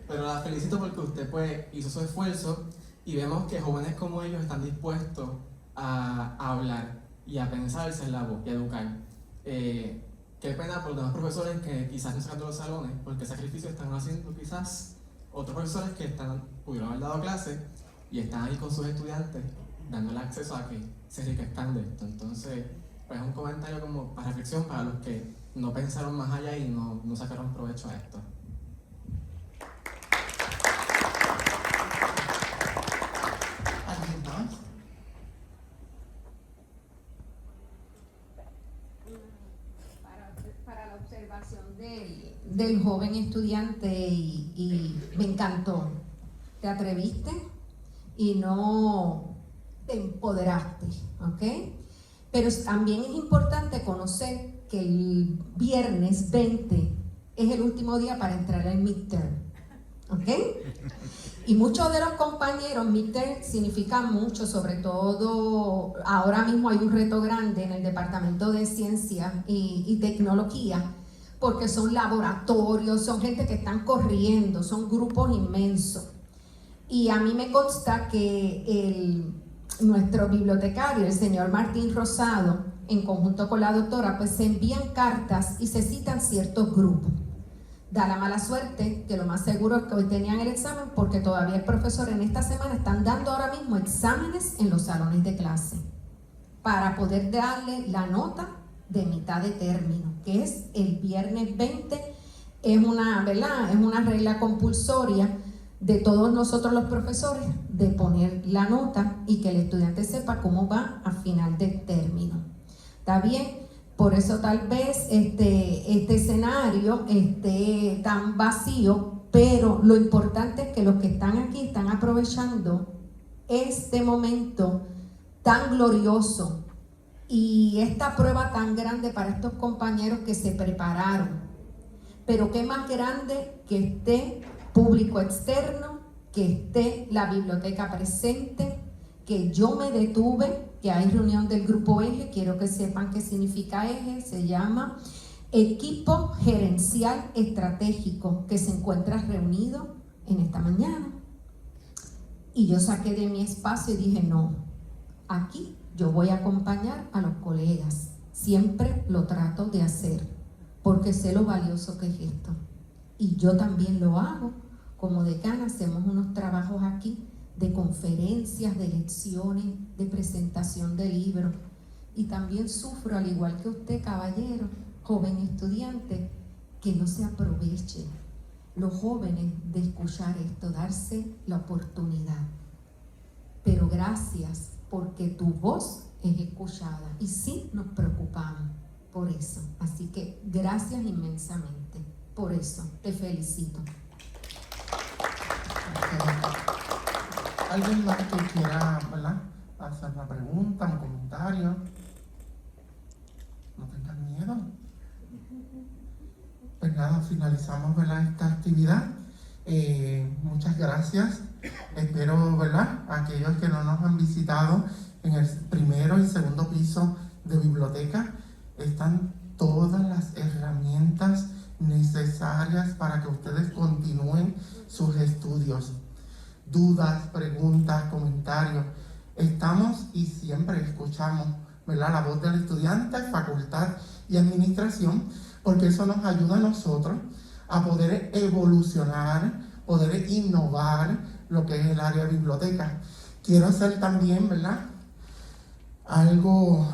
pero la felicito porque usted pues hizo su esfuerzo y vemos que jóvenes como ellos están dispuestos a hablar y a pensarse en la voz y a educar. Qué pena por los demás profesores que quizás no sacan de los salones, porque sacrificios están haciendo quizás otros profesores que pudieron haber dado clases y están ahí con sus estudiantes, dándole acceso a que se enriquezcan de esto. Entonces, pues es un comentario como para reflexión para los que no pensaron más allá y no sacaron provecho a esto. ¿Alguien más? Para observación del joven estudiante y me encantó. Te atreviste y no te empoderaste, ¿ok? Pero también es importante conocer que el viernes 20 es el último día para entrar al midterm, ¿ok? Y muchos de los compañeros, midterm significa mucho, sobre todo ahora mismo hay un reto grande en el Departamento de Ciencia y Tecnología, porque son laboratorios, son gente que están corriendo, son grupos inmensos. Y a mí me consta que nuestro bibliotecario, el señor Martín Rosado, en conjunto con la doctora, pues se envían cartas y se citan ciertos grupos. Da la mala suerte que lo más seguro es que hoy tenían el examen, porque todavía el profesor en esta semana están dando ahora mismo exámenes en los salones de clase para poder darle la nota de mitad de término, que es el viernes 20. Es una, ¿verdad? Es una regla compulsoria de todos nosotros los profesores de poner la nota y que el estudiante sepa cómo va a final de término. ¿Está bien? Por eso tal vez este escenario esté tan vacío, pero lo importante es que los que están aquí están aprovechando este momento tan glorioso y esta prueba tan grande para estos compañeros que se prepararon. Pero qué más grande que esté público externo, que esté la biblioteca presente, que yo me detuve, que hay reunión del grupo EGE. Quiero que sepan qué significa EGE. Se llama Equipo Gerencial Estratégico, que se encuentra reunido en esta mañana. Y yo saqué de mi espacio y dije, no, aquí yo voy a acompañar a los colegas. Siempre lo trato de hacer, porque sé lo valioso que es esto. Y yo también lo hago. Como decana hacemos unos trabajos aquí de conferencias, de lecciones, de presentación de libros. Y también sufro, al igual que usted, caballero, joven estudiante, que no se aproveche los jóvenes de escuchar esto, darse la oportunidad. Pero gracias, porque tu voz es escuchada y sí nos preocupamos por eso. Así que gracias inmensamente por eso. Te felicito. ¿Alguien más que quiera, ¿verdad?, hacer una pregunta, un comentario? No tengan miedo. Pues nada, finalizamos, ¿verdad?, esta actividad. Muchas gracias. Espero, ¿verdad?, aquellos que no nos han visitado en el primero y segundo piso de biblioteca, están todas las herramientas necesarias para que ustedes continúen sus estudios. Dudas, preguntas, comentarios. Estamos y siempre escuchamos, ¿verdad?, la voz del estudiante, facultad y administración, porque eso nos ayuda a nosotros a poder evolucionar, poder innovar lo que es el área de biblioteca. Quiero hacer también, ¿verdad?, algo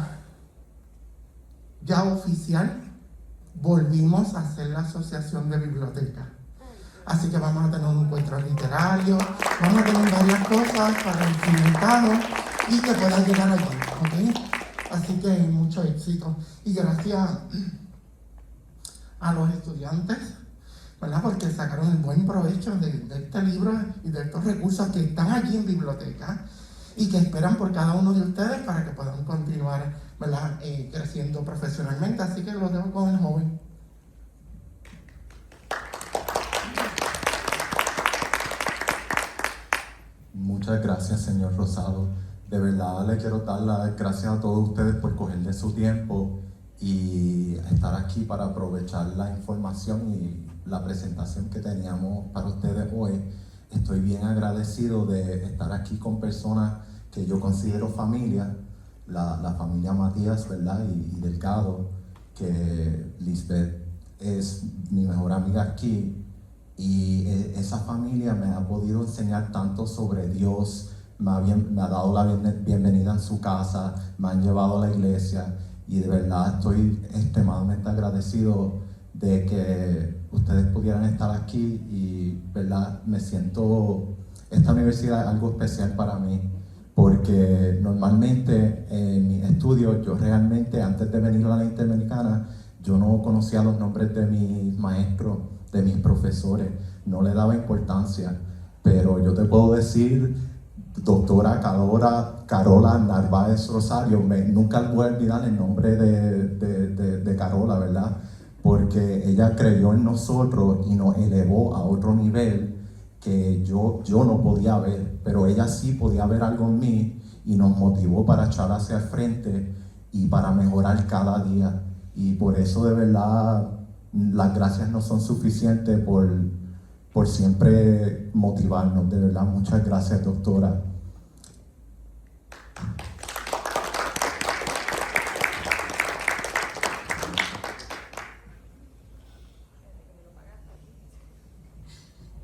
ya oficial. Volvimos a hacer la asociación de bibliotecas. Así que vamos a tener un encuentro literario, vamos a tener varias cosas para el invitado y que puedan llegar allí, ¿ok? Así que mucho éxito. Y gracias a los estudiantes, ¿verdad?, porque sacaron un buen provecho de este libro y de estos recursos que están allí en biblioteca y que esperan por cada uno de ustedes para que puedan continuar, ¿verdad?, creciendo profesionalmente. Así que los dejo con el joven. Muchas gracias, señor Rosado. De verdad le quiero dar las gracias a todos ustedes por cogerle su tiempo y estar aquí para aprovechar la información y la presentación que teníamos para ustedes hoy. Estoy bien agradecido de estar aquí con personas que yo considero familia, la familia Matías, ¿verdad?, y Delgado, que Lisbeth es mi mejor amiga aquí. Y esa familia me ha podido enseñar tanto sobre Dios, me ha dado la bienvenida en su casa, me han llevado a la iglesia y de verdad estoy extremadamente agradecido de que ustedes pudieran estar aquí y verdad me siento, esta universidad es algo especial para mí porque normalmente en mis estudios yo realmente antes de venir a la Interamericana Yo no conocía los nombres de mis maestros, de mis profesores, no le daba importancia, pero yo te puedo decir, doctora Carola Narváez Rosario, nunca voy a olvidar el nombre de Carola, ¿verdad? Porque ella creyó en nosotros y nos elevó a otro nivel que yo no podía ver, pero ella sí podía ver algo en mí y nos motivó para echar hacia el frente y para mejorar cada día. Y por eso de verdad las gracias no son suficientes por siempre motivarnos, de verdad. Muchas gracias, doctora.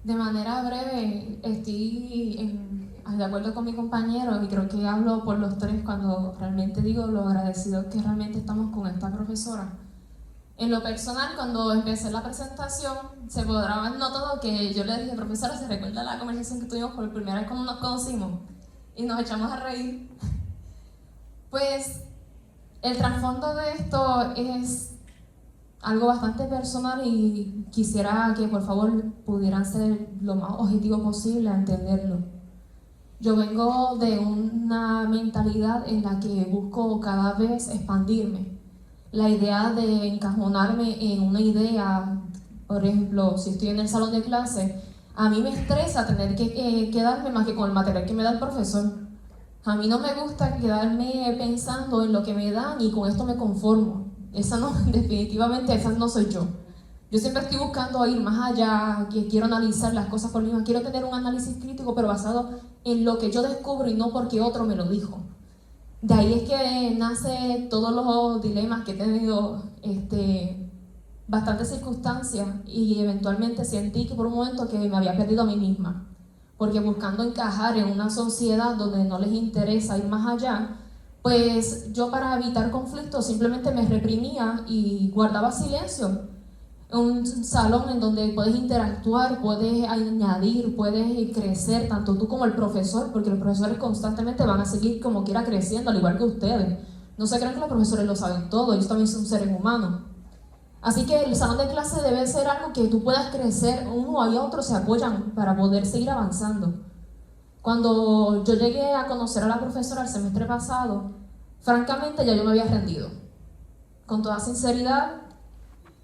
De manera breve, estoy de acuerdo con mi compañero y creo que hablo por los tres cuando realmente digo lo agradecidos que realmente estamos con esta profesora. En lo personal, cuando empecé la presentación, se podrá haber notado que yo le dije, profesora, ¿se recuerda la conversación que tuvimos por primera vez cuando nos conocimos? Y nos echamos a reír. Pues el trasfondo de esto es algo bastante personal y quisiera que por favor pudieran ser lo más objetivo posible a entenderlo. Yo vengo de una mentalidad en la que busco cada vez expandirme. La idea de encajonarme en una idea, por ejemplo, si estoy en el salón de clase, a mí me estresa tener que quedarme más que con el material que me da el profesor. A mí no me gusta quedarme pensando en lo que me dan y con esto me conformo. Esa no, definitivamente esa no soy yo. Yo siempre estoy buscando ir más allá, que quiero analizar las cosas por mí misma, quiero tener un análisis crítico, pero basado en lo que yo descubro y no porque otro me lo dijo. De ahí es que nace todos los dilemas que he tenido, bastantes circunstancias, y eventualmente sentí que por un momento que me había perdido a mí misma, porque buscando encajar en una sociedad donde no les interesa ir más allá, pues yo para evitar conflictos simplemente me reprimía y guardaba silencio. Un salón en donde puedes interactuar, puedes añadir, puedes crecer, tanto tú como el profesor, porque los profesores constantemente van a seguir como quiera creciendo, al igual que ustedes. No se crean que los profesores lo saben todo, ellos también son seres humanos. Así que el salón de clase debe ser algo que tú puedas crecer, uno y otro se apoyan para poder seguir avanzando. Cuando yo llegué a conocer a la profesora el semestre pasado, francamente ya yo me había rendido. Con toda sinceridad,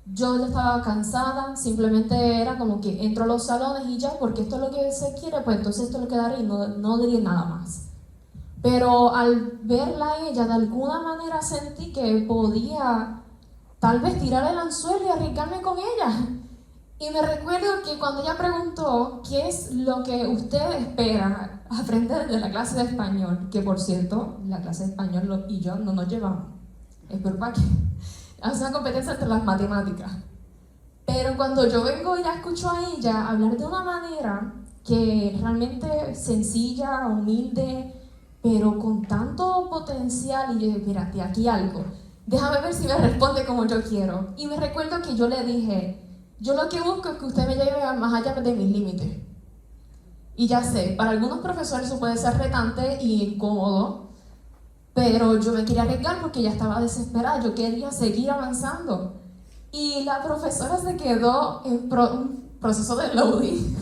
yo ya estaba cansada, simplemente era como que entro a los salones y ya, porque esto es lo que se quiere, pues entonces esto es lo que daré y no diría nada más. Pero al verla a ella, de alguna manera sentí que podía tal vez tirar el anzuelo y arriesgarme con ella. Y me recuerdo que cuando ella preguntó qué es lo que usted espera aprender de la clase de español, que por cierto, la clase de español y yo no nos llevamos, es por pa' que es una competencia entre las matemáticas. Pero cuando yo vengo y la escucho a ella hablar de una manera que realmente sencilla, humilde, pero con tanto potencial, y yo dije, mira, de aquí algo, déjame ver si me responde como yo quiero. Y me recuerdo que yo le dije, yo lo que busco es que usted me lleve más allá de mis límites. Y ya sé, para algunos profesores eso puede ser retante y incómodo, pero yo me quería arriesgar porque ya estaba desesperada, yo quería seguir avanzando. Y la profesora se quedó en un proceso de loading,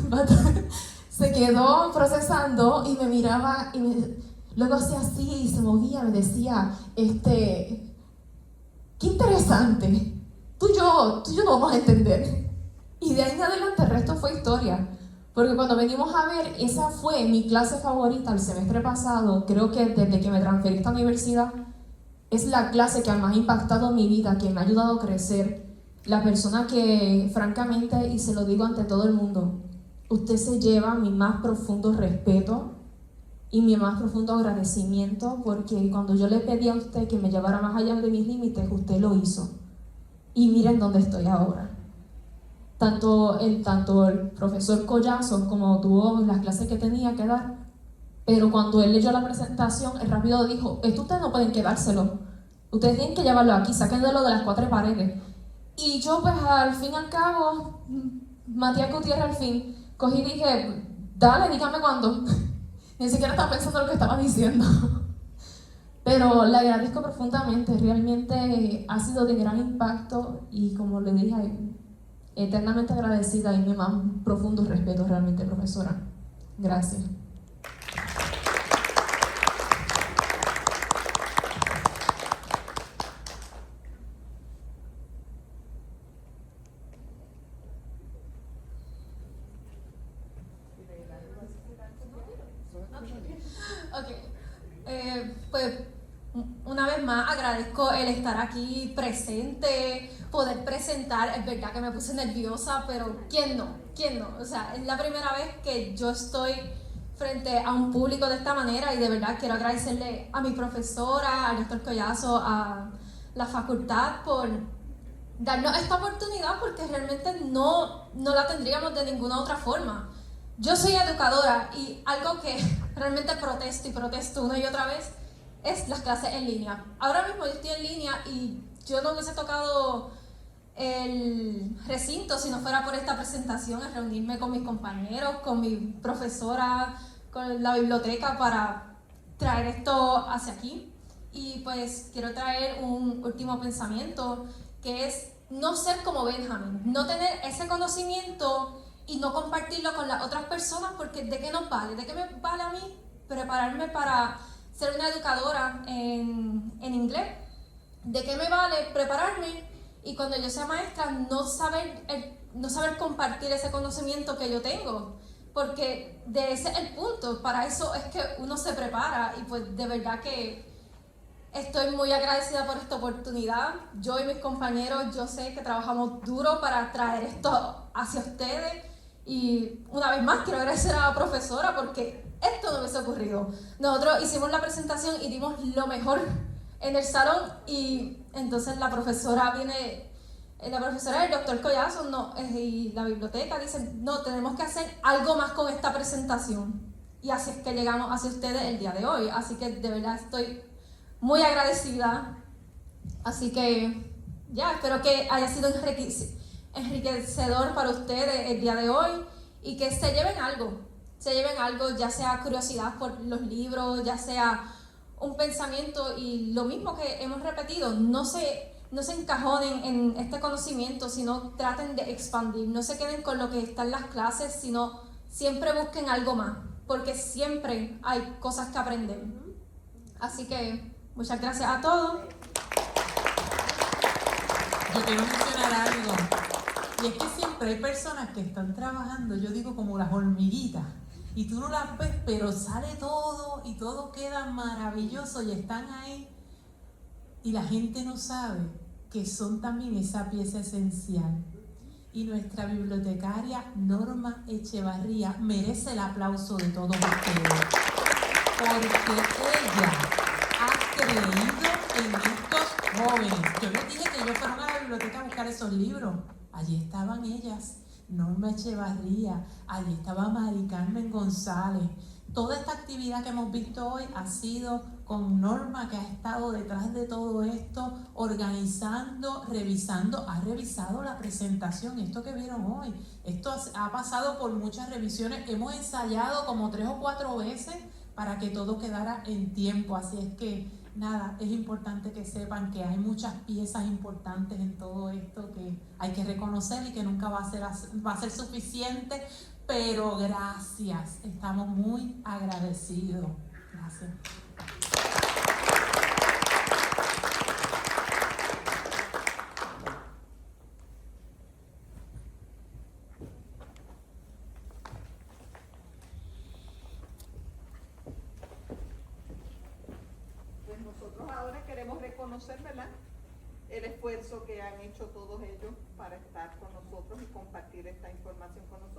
se quedó procesando y me miraba y luego hacía así y se movía, me decía, qué interesante, tú y yo no vamos a entender. Y de ahí en adelante el resto fue historia. Porque cuando venimos a ver, esa fue mi clase favorita el semestre pasado. Creo que desde que me transferí a esta universidad, es la clase que más ha impactado mi vida, que me ha ayudado a crecer. La persona que, francamente, y se lo digo ante todo el mundo, usted se lleva mi más profundo respeto y mi más profundo agradecimiento, porque cuando yo le pedí a usted que me llevara más allá de mis límites, usted lo hizo. Y miren dónde estoy ahora. Tanto el profesor Collazos como tuvo las clases que tenía que dar, pero cuando él leyó la presentación, él rápido dijo, esto ustedes no pueden quedárselo, ustedes tienen que llevarlo aquí, sáquenlo de las cuatro paredes. Y yo pues al fin y al cabo, Matías Gutiérrez al fin, cogí y dije, dale, dígame cuándo. Ni siquiera estaba pensando lo que estaba diciendo. Pero le agradezco profundamente, realmente ha sido de gran impacto y como le dije, eternamente agradecida y mi más profundo respeto realmente, profesora. Gracias. Ok, pues una vez más agradezco el estar aquí presente, poder presentar. Es verdad que me puse nerviosa, pero ¿quién no? ¿Quién no? O sea, es la primera vez que yo estoy frente a un público de esta manera y de verdad quiero agradecerle a mi profesora, al doctor Collazo, a la facultad por darnos esta oportunidad porque realmente no la tendríamos de ninguna otra forma. Yo soy educadora y algo que realmente protesto una y otra vez es las clases en línea. Ahora mismo yo estoy en línea y yo no hubiese tocado el recinto si no fuera por esta presentación, el reunirme con mis compañeros, con mi profesora, con la biblioteca para traer esto hacia aquí. Y pues quiero traer un último pensamiento que es no ser como Benjamin, no tener ese conocimiento y no compartirlo con las otras personas, porque ¿de qué nos vale? ¿De qué me vale a mí prepararme para ser una educadora en inglés? ¿De qué me vale prepararme y cuando yo sea maestra no saber compartir ese conocimiento que yo tengo? Porque de ese es el punto, para eso es que uno se prepara y pues de verdad que estoy muy agradecida por esta oportunidad. Yo y mis compañeros, yo sé que trabajamos duro para traer esto hacia ustedes. Y una vez más quiero agradecer a la profesora porque esto no me hubiese ocurrido. Nosotros hicimos la presentación y dimos lo mejor en el salón y entonces la profesora del doctor Collazo y la biblioteca dicen, no, tenemos que hacer algo más con esta presentación. Y así es que llegamos hacia ustedes el día de hoy. Así que de verdad estoy muy agradecida. Así que ya, espero que haya sido enriquecedor para ustedes el día de hoy y que se lleven algo, ya sea curiosidad por los libros, ya sea un pensamiento y lo mismo que hemos repetido, no se encajonen en este conocimiento, sino traten de expandir, no se queden con lo que está en las clases, sino siempre busquen algo más, porque siempre hay cosas que aprender. Así que muchas gracias a todos. Yo quiero mencionar algo, y es que siempre hay personas que están trabajando, yo digo como las hormiguitas, y tú no las ves, pero sale todo y todo queda maravilloso y están ahí, y la gente no sabe que son también esa pieza esencial. Y nuestra bibliotecaria Norma Echevarría merece el aplauso de todos ustedes, porque ella ha creído en estos jóvenes. Yo les dije que ellos fueron a la biblioteca a buscar esos libros. Allí estaban ellas, Norma Echevarría, allí estaba Mari Carmen González. Toda esta actividad que hemos visto hoy ha sido con Norma, que ha estado detrás de todo esto, organizando, revisando, ha revisado la presentación, esto que vieron hoy. Esto ha pasado por muchas revisiones, hemos ensayado como 3 o 4 veces para que todo quedara en tiempo, así es que nada, es importante que sepan que hay muchas piezas importantes en todo esto que hay que reconocer y que nunca va a ser suficiente, pero gracias, estamos muy agradecidos. Gracias. Pues nosotros ahora queremos reconocer, ¿verdad?, el esfuerzo que han hecho todos ellos para estar con nosotros y compartir esta información con nosotros.